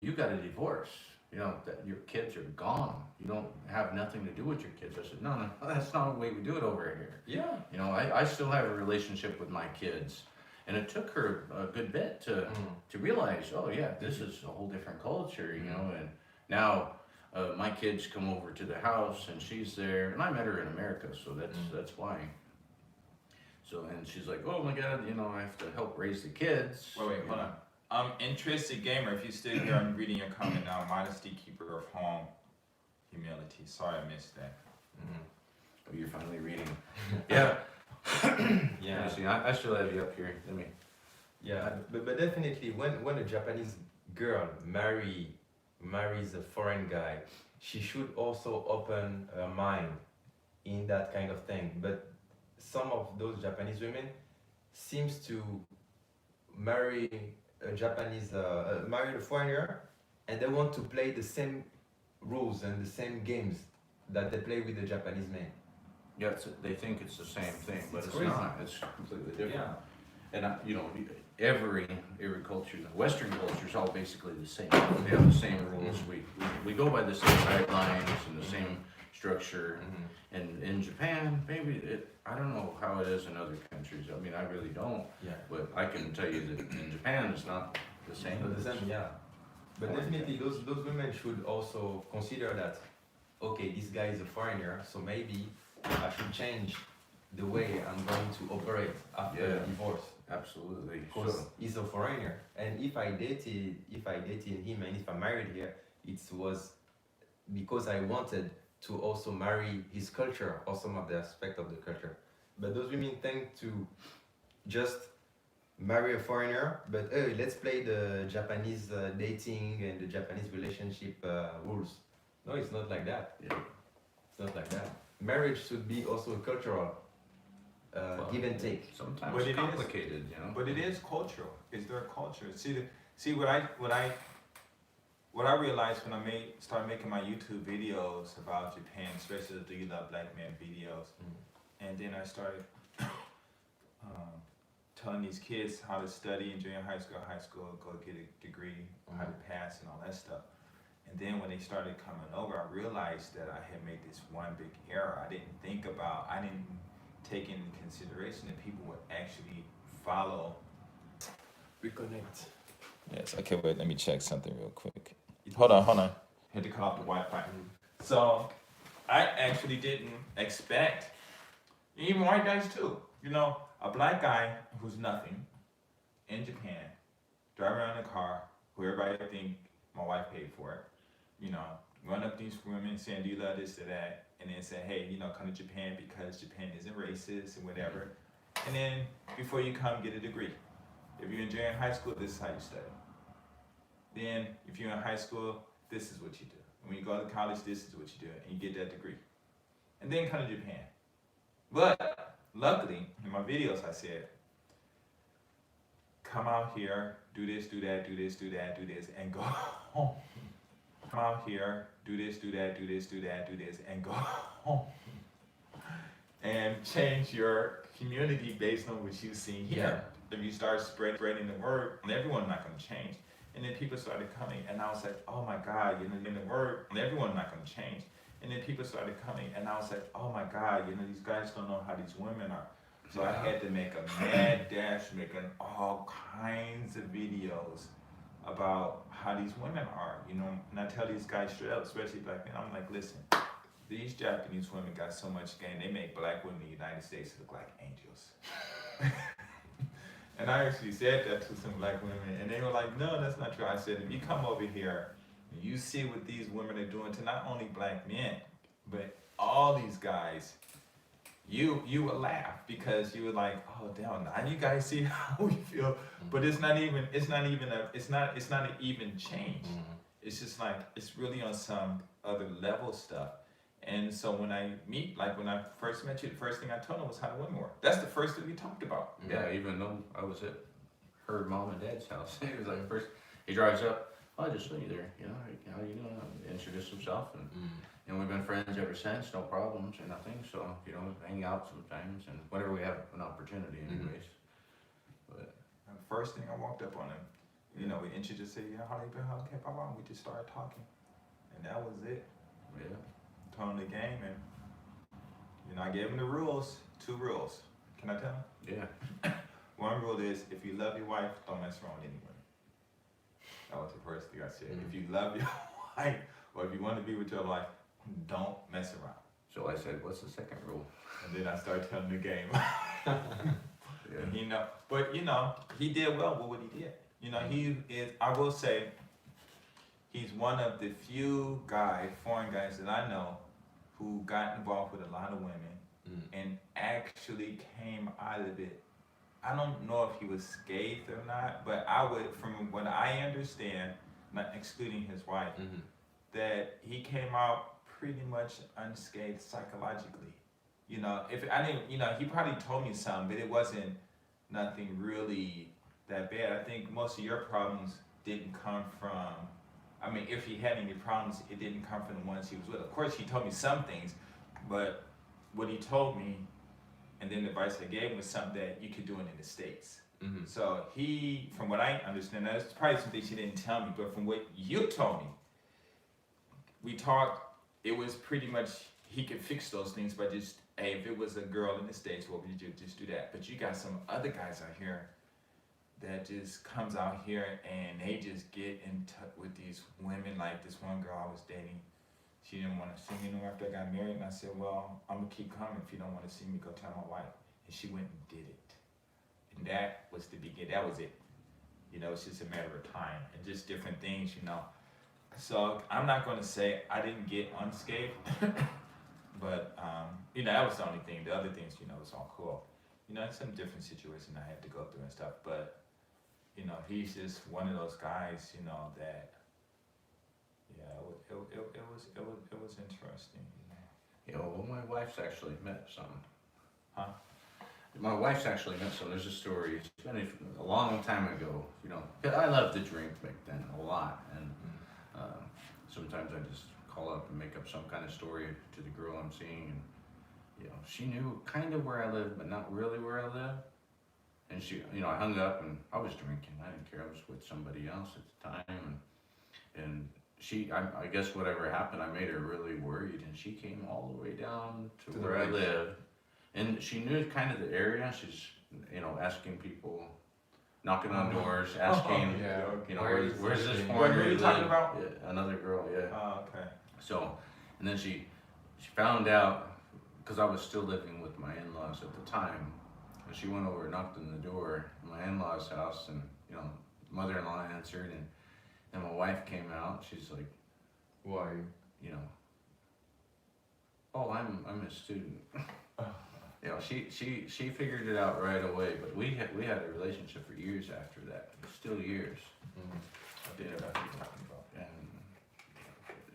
you got a divorce. That your kids are gone. You don't have nothing to do with your kids." I said, "No, that's not the way we do it over here. Yeah. I still have a relationship with my kids." And it took her a good bit to realize, oh yeah, this is a whole different culture, and now my kids come over to the house and she's there, and I met her in America, so that's why. So, and she's like, oh my God, I have to help raise the kids. Wait, hold on. Interested gamer, if you still here, I'm reading your comment now. Modesty, keeper of home, humility. Sorry, I missed that. Oh, you're finally reading. Yeah. Yeah. See, I still have you up here. Let me. Yeah, but definitely when a Japanese girl marries a foreign guy, she should also open her mind in that kind of thing. But some of those Japanese women seems to marry marry a foreigner, and they want to play the same rules and the same games that they play with the Japanese men. Yeah, they think it's the same thing, but it's crazy. not. It's completely different. And every culture, the Western culture is all basically the same. They have the same rules. We go by the same guidelines and the same structure. And in Japan, maybe I don't know how it is in other countries. I mean, I really don't. Yeah. But I can tell you that in Japan, it's not the same. But the same, yeah. But definitely those women should also consider that, okay, this guy is a foreigner, so maybe I should change the way I'm going to operate after the divorce. Absolutely. Because he's a foreigner, and if I dated him and if I married here, it was because I wanted to also marry his culture or some of the aspect of the culture. But those women tend to just marry a foreigner, but hey, let's play the Japanese dating and the Japanese relationship rules. No, it's not like that. Yeah. It's not like that. Marriage should be also a cultural give and take. Sometimes But it it's is. complicated, But it is cultural. It's their culture. See what I realized when I started making my YouTube videos about Japan, especially the Do You Love Black Men videos, and then I started telling these kids how to study in junior high school, go get a degree, how to pass and all that stuff. And then when they started coming over, I realized that I had made this one big error. I didn't take into consideration that people would actually follow. Reconnect. Yes, okay, wait, let me check something real quick. Hold on. Had to cut off the Wi-Fi. So, I actually didn't expect, even white guys too, a black guy who's nothing in Japan, driving around in a car, who everybody think my wife paid for it, run up these women saying, do you love this or that? And then say, hey, you know, come to Japan because Japan isn't racist and whatever. And then before you come, get a degree. If you're in high school, this is how you study. Then if you're in high school, this is what you do. And when you go to college, this is what you do, and you get that degree. And then come to Japan. But luckily, in my videos I said, come out here, do this, do that, do this, do that, do this, and go home. Come out here, do this, do that, do this, do that, do this, and go home. And change your community based on what you see here. If you start spreading the word, and everyone's not going to change. And then people started coming, and I was like, oh my God, you know, in the word, and everyone's not going to change. And then people started coming, and I was like, oh my God, you know, these guys don't know how these women are. So I had to make a mad dash, making all kinds of videos about how these women are, you know. And I tell these guys straight up, especially black men, I'm like, listen, these Japanese women got so much game, they make black women in the United States look like angels. And I actually said that to some black women, and they were like, no, that's not true. I said, if you come over here, and you see what these women are doing to not only black men, but all these guys, you will laugh because you were like, oh damn, now you guys see how we feel. But it's not an even change. It's just like, it's really on some other level stuff. And so when I when I first met you, the first thing I told him was how the women were. That's the first thing we talked about. Yeah, even though I was at her mom and dad's house. He was like, first, he drives up, oh, I just saw you there, you know, how you doing? Introduced himself, and you know, we've been friends ever since, no problems or nothing, so, you know, hang out sometimes, and whenever we have an opportunity anyways. But the first thing I walked up on him, you know, we introduced, said, yeah, how you been, how okay, blah, blah, we just started talking. And that was it. yeah. Told him the game, and, you know, I gave him the rules, 2 rules. Can I tell him? Yeah. One rule is, if you love your wife, don't mess around with anyone. That was the first thing I said. If you love your wife, or if you want to be with your wife, don't mess around. So I said, what's the second rule? And then I started telling the game. Yeah. And, you know, but you know, he did well with what he did. You know, he is, I will say, he's one of the few foreign guys that I know who got involved with a lot of women and actually came out of it. I don't know if he was scathed or not, but I would, from what I understand, not excluding his wife, that he came out pretty much unscathed psychologically. You know, if I didn't, you know, he probably told me something, but it wasn't nothing really that bad. I think most of your problems didn't come from, I mean, if he had any problems, it didn't come from the ones he was with. Of course, he told me some things, but what he told me, and then the advice I gave him was something that you could do it in the States. So he, from what I understand, that's probably some things he didn't tell me, but from what you told me, we talked, it was pretty much, he could fix those things by just, hey, if it was a girl in the States, what would you do? Just do that. But you got some other guys out here that just comes out here and they just get in touch with these women. Like this one girl I was dating, she didn't want to see me anymore after I got married, and I said, well, I'm gonna keep coming. If you don't want to see me, go tell my wife. And she went and did it. And that was the beginning, that was it. You know, it's just a matter of time and just different things, you know. So I'm not gonna say I didn't get unscathed, but you know, that was the only thing. The other things, you know, was all cool. You know, it's some different situations I had to go through and stuff, but you know, he's just one of those guys, you know, that, yeah, it was interesting. You know? Yeah, well, my wife's actually met some. Huh? My wife's actually met some. There's a story. It's been a long time ago, you know. 'Cause I loved to drink back then a lot, and sometimes I just call up and make up some kind of story to the girl I'm seeing, and you know, she knew kind of where I lived, but not really where I lived. And she, you know, I hung up and I was drinking. I didn't care. I was with somebody else at the time, and she, I guess whatever happened, I made her really worried, and she came all the way down to where I lived, and she knew kind of the area. She's, you know, asking people, knocking on doors, asking, you know, where's this What foreigner are you talking about? Yeah, another girl, yeah. Oh, okay. So, and then she found out, because I was still living with my in-laws at the time, and she went over and knocked on the door at my in-laws' house, and you know, mother-in-law answered, and my wife came out. She's like, Why? you know, oh, I'm a student. You know, she figured it out right away. But we had a relationship for years after that, still years. I think that's what you're talking about. And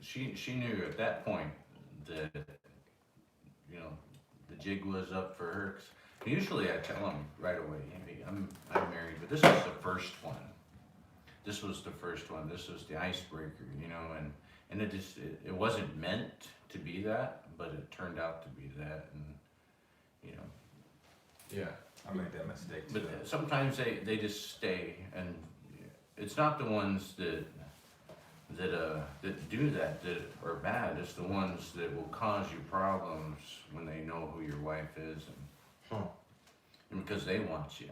she knew at that point that, you know, the jig was up for her. 'Cause usually I tell them right away, hey, I'm married, but this is the first one. This was the first one. This was the icebreaker, you know, and it wasn't meant to be that, but it turned out to be that, and you know. Yeah, I made that mistake too. But sometimes they just stay, and it's not the ones that do that are bad. It's the ones that will cause you problems when they know who your wife is, and because they want you,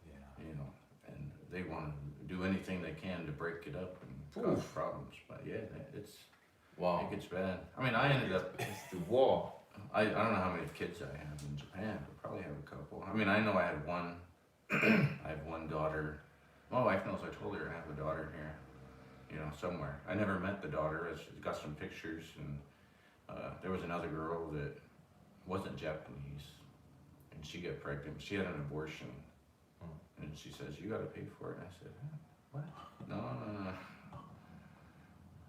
Yeah. you know, and they want to do anything they can to break it up and cause problems. But yeah, it Wow. gets bad. I mean, I ended up. It's the war. I don't know how many kids I have in Japan, but probably have a couple. I mean, I know I had one. I have one daughter. My wife knows. I told her I have a daughter here, you know, somewhere. I never met the daughter. I got some pictures, and there was another girl that wasn't Japanese, and she got pregnant. She had an abortion, and she says, "You got to pay for it." And I said, huh? "What? No.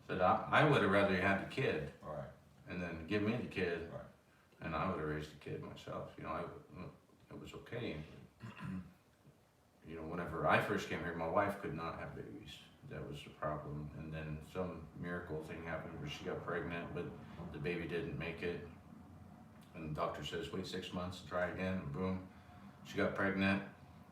Said I would have rather you had the kid, All right. and then give me the kid. Right. And I would have raised the kid myself. You know, it was okay. You know, whenever I first came here, my wife could not have babies. That was the problem. And then some miracle thing happened where she got pregnant, but the baby didn't make it. And the doctor says, wait 6 months, try again, and boom, she got pregnant.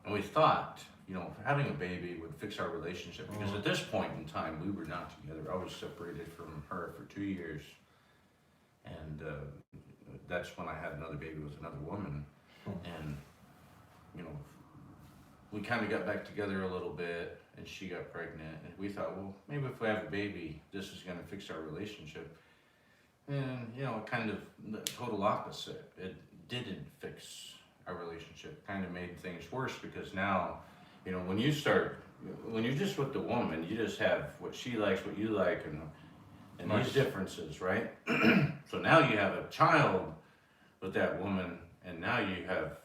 And we thought, you know, having a baby would fix our relationship, because at this point in time, we were not together. I was separated from her for 2 years. And that's when I had another baby with another woman. And, you know, we kind of got back together a little bit, and she got pregnant. And we thought, well, maybe if we have a baby, this is going to fix our relationship. And, you know, kind of the total opposite. It didn't fix our relationship. Kind of made things worse, because now, you know, when you're just with the woman, you just have what she likes, what you like, and these differences, right? So now you have a child with that woman, and now you have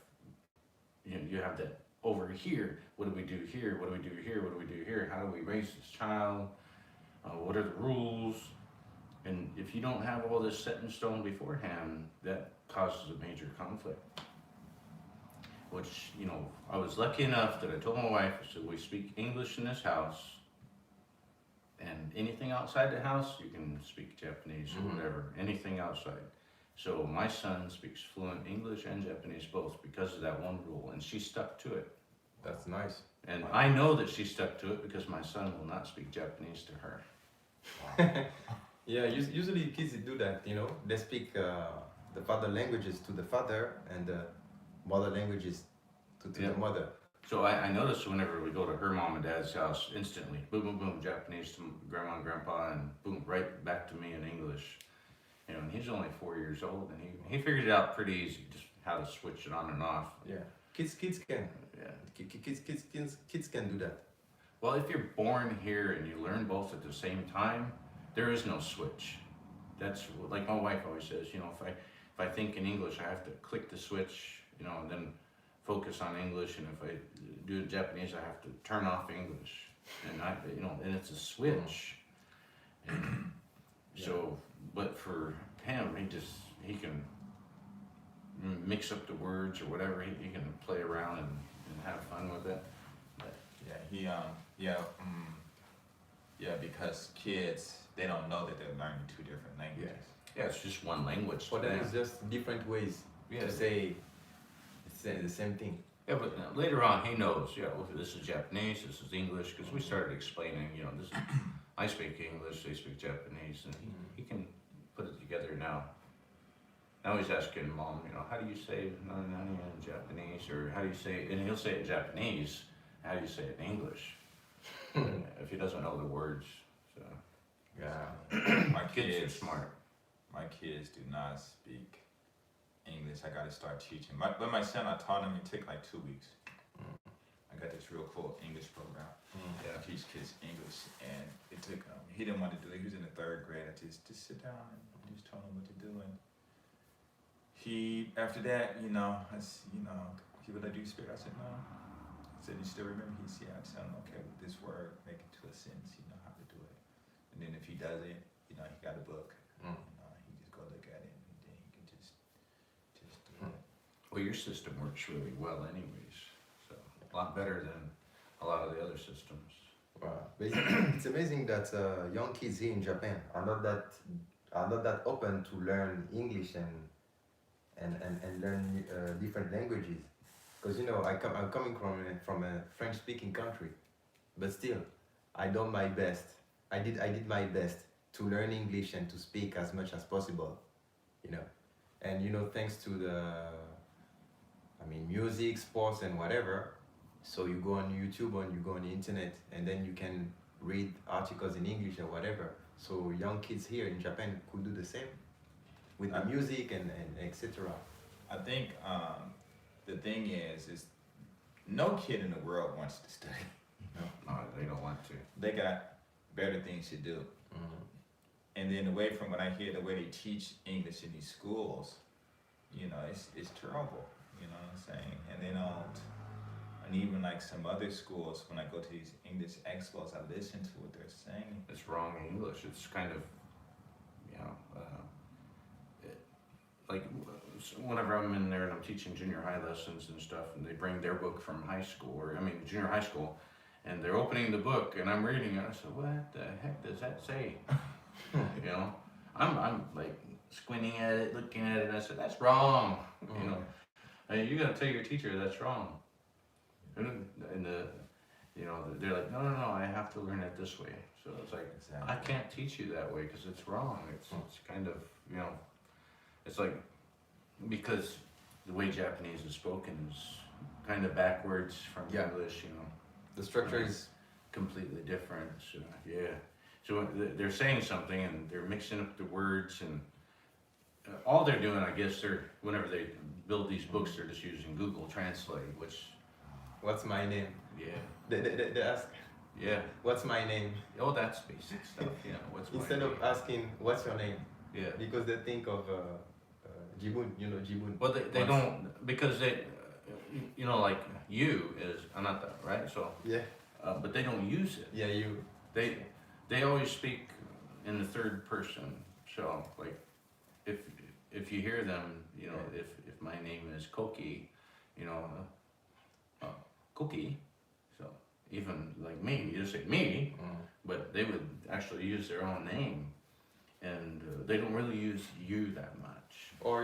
that over here. What do we do here? What do we do here? What do we do here? How do we raise this child? What are the rules? And if you don't have all this set in stone beforehand, that causes a major conflict. Which, you know, I was lucky enough that I told my wife, I said, we speak English in this house, and anything outside the house, you can speak Japanese or whatever, anything outside. So my son speaks fluent English and Japanese both, because of that one rule, and she stuck to it. That's nice. And I know that she stuck to it because my son will not speak Japanese to her. Yeah, usually kids do that, you know. They speak the father languages to the father, and the mother languages to the mother. So I noticed whenever we go to her mom and dad's house, instantly, boom, boom, boom, Japanese to grandma and grandpa, and boom, right back to me in English. You know, and he's only 4 years old, and he figured it out pretty easy, just how to switch it on and off. Yeah, kids can. Yeah. Kids can do that. Well, if you're born here and you learn both at the same time, there is no switch. That's like my wife always says, you know, if I think in English, I have to click the switch, you know, and then focus on English, and if I do Japanese, I have to turn off English, and and it's a switch. And so, but for him, he can mix up the words or whatever. He can play around and have fun with it. But because kids, they don't know that they're learning two different languages. yeah, it's just one language. For to them, them. it's just different ways to say the same thing. Yeah, but later on he knows, well, this is Japanese, this is English, because we started explaining, I speak English, they speak Japanese, and he can put it together now. Now he's asking mom, how do you say nani in Japanese, or how do you say, and he'll say it in Japanese, how do you say it in English? If he doesn't know the words, so. Yeah, my Kids are smart. My kids do not speak English. I got to start teaching. But my son, I taught him. It took like 2 weeks. I got this real cool English program. Yeah. I teach kids English, and it took he didn't want to do it. He was in the 3rd grade. I just sit down and just told him what to do. And he after that, he would let you speak. I said no. I said, you still remember? He said, I tell him, okay, with this word, make it to a sentence. You know how to do it. And then if he does it, he got a book. Mm. He just go look at it, and then he can just do it. Well, your system works really well, anyways. So a lot better than a lot of the other systems. Wow. Basically, it's amazing that young kids here in Japan are not that open to learn English and learn different languages. Because I'm coming from a French-speaking country, but still, I did my best. I did my best to learn English and to speak as much as possible, and thanks to music, sports, and whatever. So you go on YouTube and you go on the internet, and then you can read articles in English or whatever. So young kids here in Japan could do the same with the music and etc. I think the thing is no kid in the world wants to study. No, they don't want to. They got better things to do. Mm. And then from what I hear, the way they teach English in these schools, it's terrible. You know what I'm saying? And they don't. And even like some other schools, when I go to these English expos, I listen to what they're saying. It's wrong English. It's kind of, like whenever I'm in there and I'm teaching junior high lessons and stuff, and they bring their book from junior high school, and they're opening the book, and I'm reading it. I said, "What the heck does that say?" I'm like squinting at it, looking at it, and I said, "That's wrong." And you gotta tell your teacher that's wrong. And they're like, no, I have to learn it this way. So it's like, Exactly. I can't teach you that way because it's wrong. It's kind of, it's like, because the way Japanese is spoken is kind of backwards from English, The structure is completely different. So, yeah. So they're saying something and they're mixing up the words, and all they're doing, I guess, whenever they build these books, they're just using Google Translate, which, what's my name? yeah, They ask, yeah. what's my name? Oh, that's basic stuff. What's my Instead of name? asking what's your name, Yeah. because they think of Jibun, Jibun. Well, they don't, because they, like you is anata, right? So, Yeah, but they don't use it. yeah, you. They always speak in the 3rd person. So, like, if you hear them, if my name is Koki, Cookie. So even like me, you just say me, but they would actually use their own name, and they don't really use you that much. Or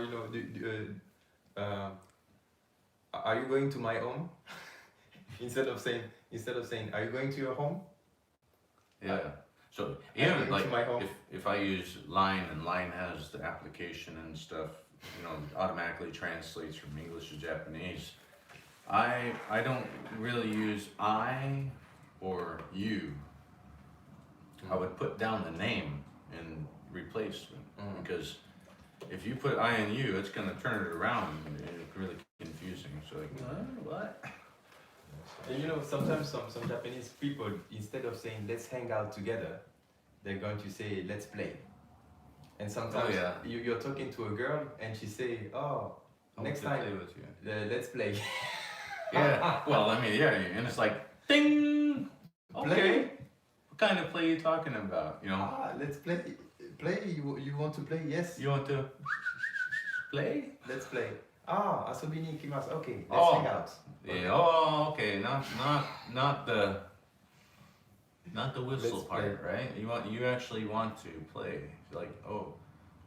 are you going to my home? instead of saying, are you going to your home? Yeah. So I'm even going like to my home. if I use Line and Line has the application and stuff, automatically translates from English to Japanese. I don't really use I or you. I would put down the name and replacement, because if you put I and you, it's gonna turn it around and it's really confusing. So like, what? And sometimes some Japanese people, instead of saying let's hang out together, they're going to say let's play. And sometimes you're talking to a girl and she say, next time play with you. Let's play. Yeah. Well, and it's like ding. Okay. Play. What kind of play are you talking about? Let's play. Play. You want to play? Yes. You want to play? Let's play. Asobi ni ikimasu. Okay, let's hang out. Yeah. Oh, okay. Not the whistle Let's part, right? You actually want to play. Like,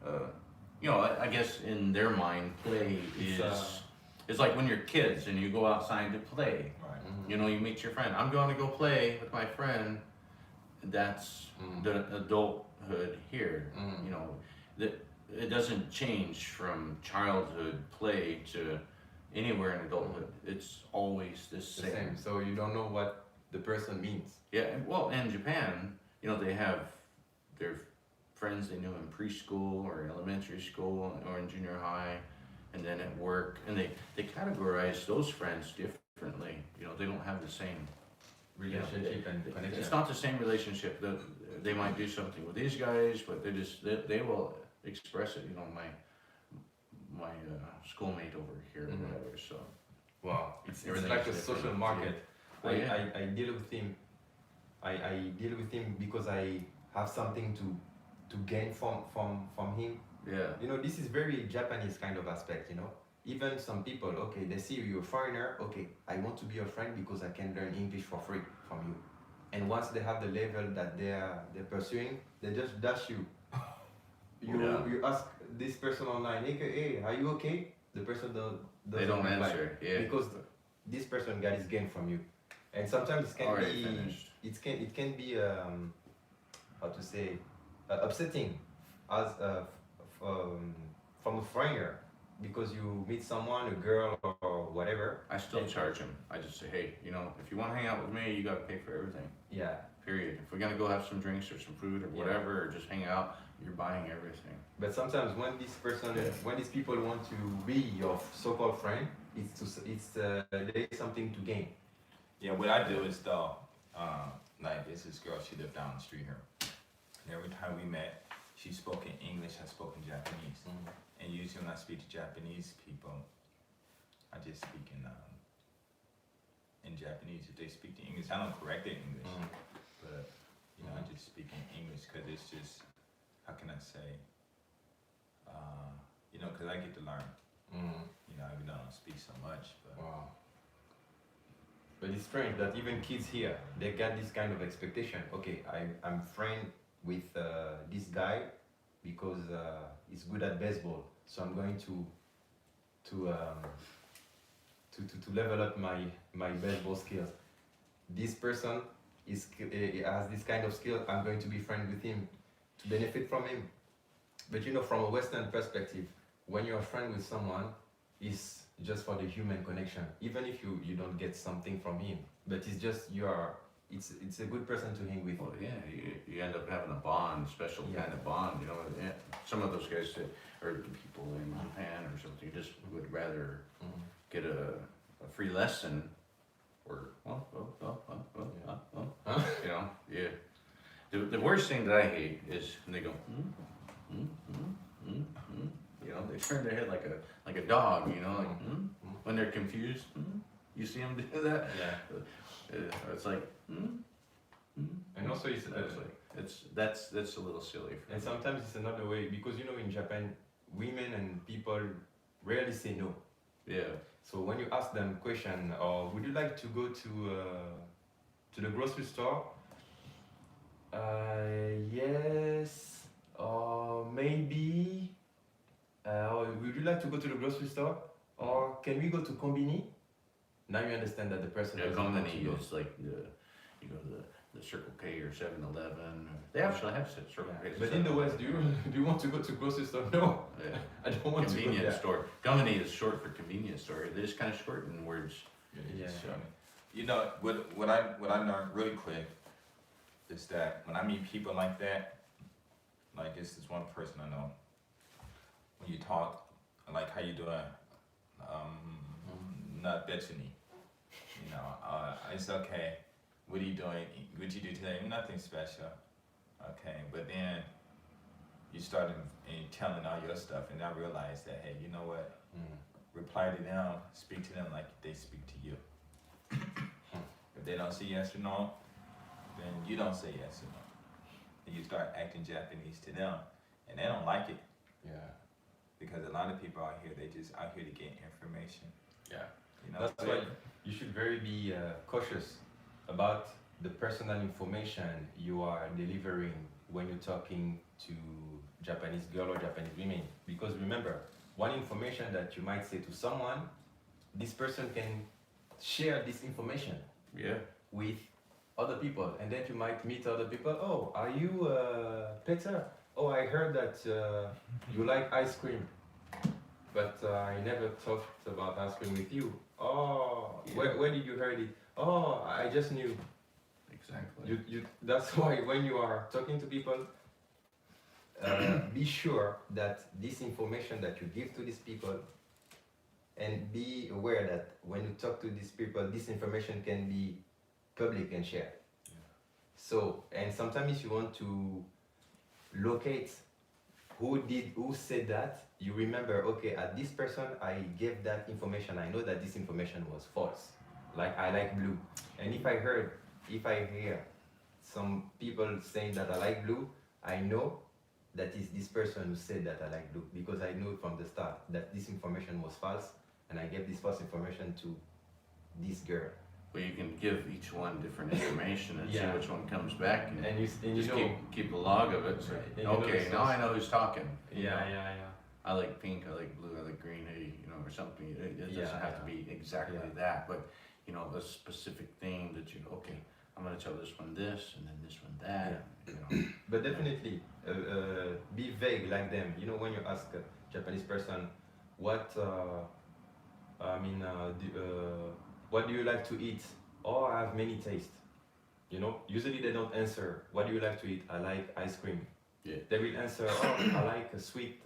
I guess in their mind, play is it's like when you're kids and you go outside to play. Right. You meet your friend. I'm going to go play with my friend. That's the adulthood here. It doesn't change from childhood play to anywhere in adulthood. It's always the The same. same. So you don't know what the person means. Yeah, well, in Japan, they have their friends they knew in preschool or elementary school or in junior high, and then at work, and they categorize those friends different differently. You know, they don't have the same Relationship and connection. It's not the same relationship. They might do something with these guys, but they will express it. You know, my schoolmate over here or whatever. So Wow, it's Everything like is a different. social market. Oh, yeah. I deal with him. I deal with him because I have something to gain from him. yeah, You know, this is very Japanese kind of aspect, you know. Even some people, okay, they see you're a foreigner, okay, I want to be your friend because I can learn English for free from you. And once they have the level that they're pursuing, they just dash you. Yeah. You ask this person online, hey, are you okay? The person doesn't they don't reply. answer. Yeah, Because this person got his gain from you. And sometimes it can already be finished. it can be how to say upsetting as from a foreigner because you meet someone, a girl or whatever. I still charge him. I just say, hey, you know, if you want to hang out with me, you got to pay for everything. Yeah. Period. If we're gonna go have some drinks or some food or Yeah. whatever, or just hang out, you're buying everything. But sometimes when this person, Yeah. when these people want to be your so-called friend, it's there is something to gain. Yeah, what I do is though, like it's this girl, she lived down the street here. And every time we met, she spoke in English, I spoke in Japanese. And usually when I speak to Japanese people, I just speak in Japanese. If they speak the English, I don't correct their English, but you know, I just speak in English because it's just, how can I say, you know, because I get to learn. You know, even though I don't speak so much, but Wow. But it's strange that even kids here, they got this kind of expectation. Okay, I'm friend with this guy because he's good at baseball, so I'm going to level up my baseball skills. This person has this kind of skill. I'm going to be friend with him to benefit from him. But you know, from a Western perspective, when you're a friend with someone, it's just for the human connection. Even if you don't get something from him, but it's just it's a good person to hang with. Well, yeah, you end up having a bond, special Yeah. kind of bond. You know, yeah. Some of those guys that, or the people in Japan or something, just would rather get a free lesson, or you know, yeah. The worst thing that I hate is when they go, you know, they turn their head like a dog, you know, like when they're confused. You see them do that? Yeah. It's like, And also it's that's a little silly for and me. sometimes it's another way because you know in Japan, women and people rarely say no. Yeah. So when you ask them question, or would you like to go to the grocery store? Yes, or maybe. Or would you like to go to the grocery store? Or can we go to Combini? Now you understand that the person Yeah, doesn't want to company go. is like you go to the Circle K or 7-Eleven. They actually have Circle K. But in the West, do you want to go to grocery store? No, Yeah. I don't want to go Convenience there. store. Company is short for convenience store. They just kind of shorten words. Yeah. So, you know, what I learned really quick is that when I meet people like that, like this is one person I know. When you talk, I like how you doing, not bitching me. You know, it's okay. What are you doing? What you do today? Nothing special. Okay, but then you started telling all your stuff, and I realized that hey, you know what? Reply to them, speak to them like they speak to you. If they don't say yes or no, then you don't say yes or no. And you start acting Japanese to them, and they don't like it Yeah. because a lot of people out here, they just out here to get information. Yeah. You know, That's why you should very be cautious about the personal information you are delivering when you're talking to Japanese girl or Japanese women. Because remember, one information that you might say to someone, this person can share this information Yeah. with other people, and then you might meet other people. Oh, are you Peter? Oh, I heard that you like ice cream, but I never talked about ice cream with you. Oh, Yeah. where did you heard it? Oh, I just knew. Exactly. That's why when you are talking to people, be sure that this information that you give to these people and be aware that when you talk to these people, this information can be public and shared. So, and sometimes if you want to locate who said that, you remember, okay, at this person I gave that information, I know that this information was false. Like I like blue. And if I hear some people saying that I like blue, I know that is this person who said that I like blue, because I knew from the start that this information was false, and I gave this false information to this girl. Well, you can give each one different information and Yeah. see which one comes back, and, And you just know, keep a log of it. So, Right. And you know okay, the now source. I know who's talking. You know, yeah. I like pink, I like blue, I like green, hey, you know, or something. It doesn't Yeah, have to yeah. be exactly Yeah. that, but you know, a specific thing that you okay. I'm gonna tell this one this, and then this one that. You know. But definitely, be vague like them. You know, when you ask a Japanese person, what what do you like to eat? Oh, I have many tastes. You know, usually they don't answer. What do you like to eat? I like ice cream. Yeah. They will answer. Oh, I like sweet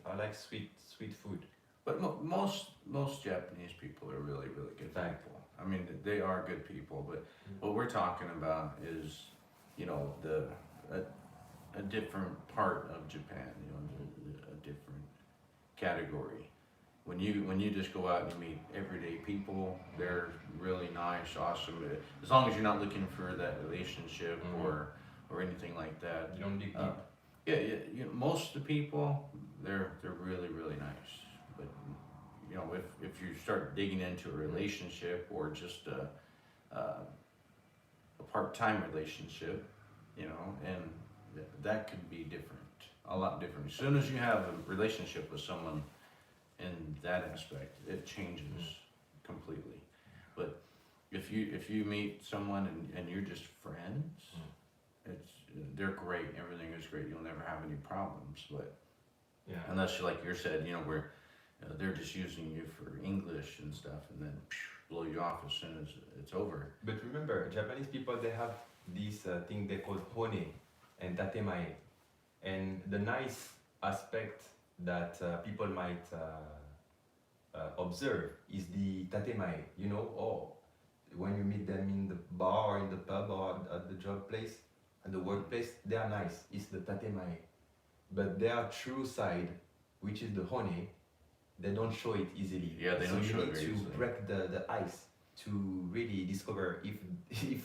food. But most Japanese people are really good Fact. people. I mean, they are good people. But what we're talking about is, you know, a different part of Japan. You know, a different category. When you just go out and you meet everyday people, they're really nice, awesome. As long as you're not looking for that relationship or anything like that. You don't dig deep. Yeah, you know, most of the people, they're really nice. But you know, if you start digging into a relationship or just a part-time relationship, you know, and that could be different, a lot different. As soon as you have a relationship with someone in that aspect, it changes completely. But if you meet someone and you're just friends, they're great. Everything is great. You'll never have any problems. But Yeah. unless you, like you said, you know, where they're just using you for English and stuff, and then blow you off as soon as it's over. But remember, Japanese people, they have this thing they call hone and tatemae. And the nice aspect that people might observe is the tatemae. You know, when you meet them in the bar, or in the pub, or at the job place, at the workplace, they are nice. It's the tatemae. But their true side, which is the hone, they don't show it easily. Yeah, they don't show it So very you need easily. to break the ice to really discover if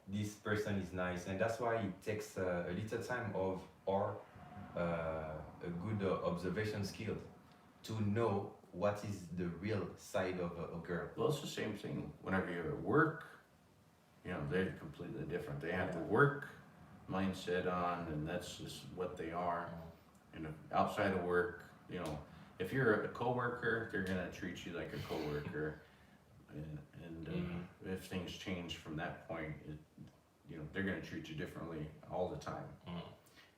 this person is nice, and that's why it takes a little time or a good observation skill to know what is the real side of a girl. Well, it's the same thing whenever you're at work. You know, they're completely different. They have the Yeah. work mindset on, and that's just what they are. And outside of work, you know, if you're a coworker, they're gonna treat you like a coworker. And if things change from that point, you know, they're gonna treat you differently all the time.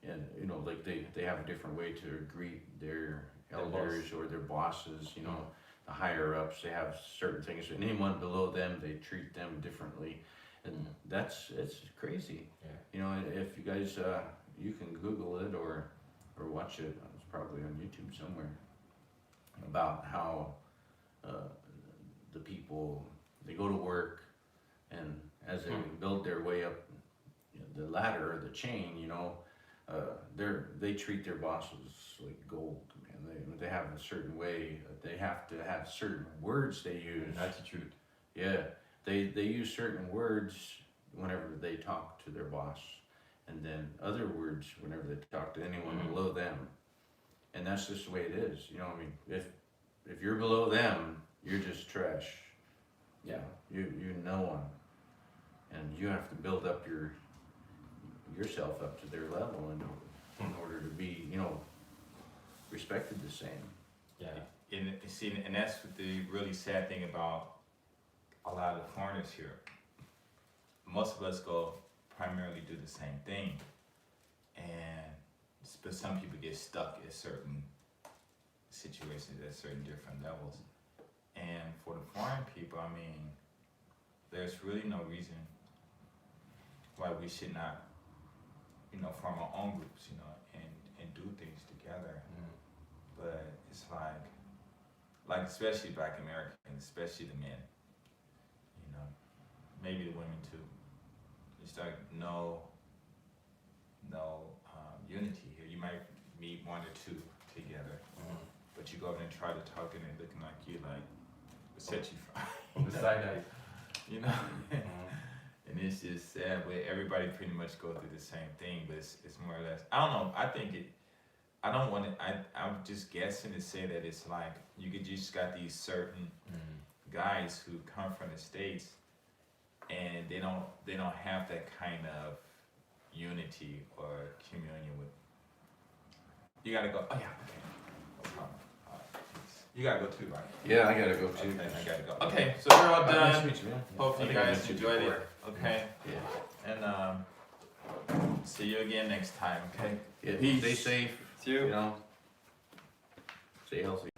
And you know, like they have a different way to greet their elders or their bosses. You know, the higher ups, they have certain things, and anyone below them, they treat them differently. And it's crazy. Yeah. You know, if you guys you can Google it or watch it. It's probably on YouTube somewhere about how the people, they go to work, and as they build their way up the ladder or the chain, you know, they treat their bosses like gold, and they have a certain way. They have to have certain words they use. Attitude. Yeah, they use certain words whenever they talk to their boss, and then other words whenever they talk to anyone below them. And that's just the way it is. You know, I mean, if you're below them, you're just trash. Yeah. You're no one, and you have to build up yourself up to their level in order to be, you know, respected the same. Yeah. And that's the really sad thing about a lot of foreigners here. Most of us go primarily do the same thing, but some people get stuck at certain situations at certain different levels. And for the foreign people, I mean, there's really no reason why we should not, you know, form our own groups, you know, and do things together. But it's like especially Black Americans, especially the men, you know, maybe the women too. It's like no unity here. You might meet one or two together, but you go over and try to talk and they're looking like you like, what set you from? The side eye. You know? And it's just sad, but everybody pretty much go through the same thing, but it's more or less, I don't know, I think I don't want to, I'm just guessing to say that it's like, you just got these certain guys who come from the States and they don't have that kind of unity or communion with, you gotta go, oh yeah, okay, no problem. All right. You gotta go too, right? Yeah, I gotta go too. Okay, I gotta go. Okay, so we're all Nice done. to meet you, man. Hopefully I you think I guys met you enjoyed before. it. Okay, Yeah. and see you again next time. Okay. Yeah. Peace. Stay safe. See you. You know. Stay healthy.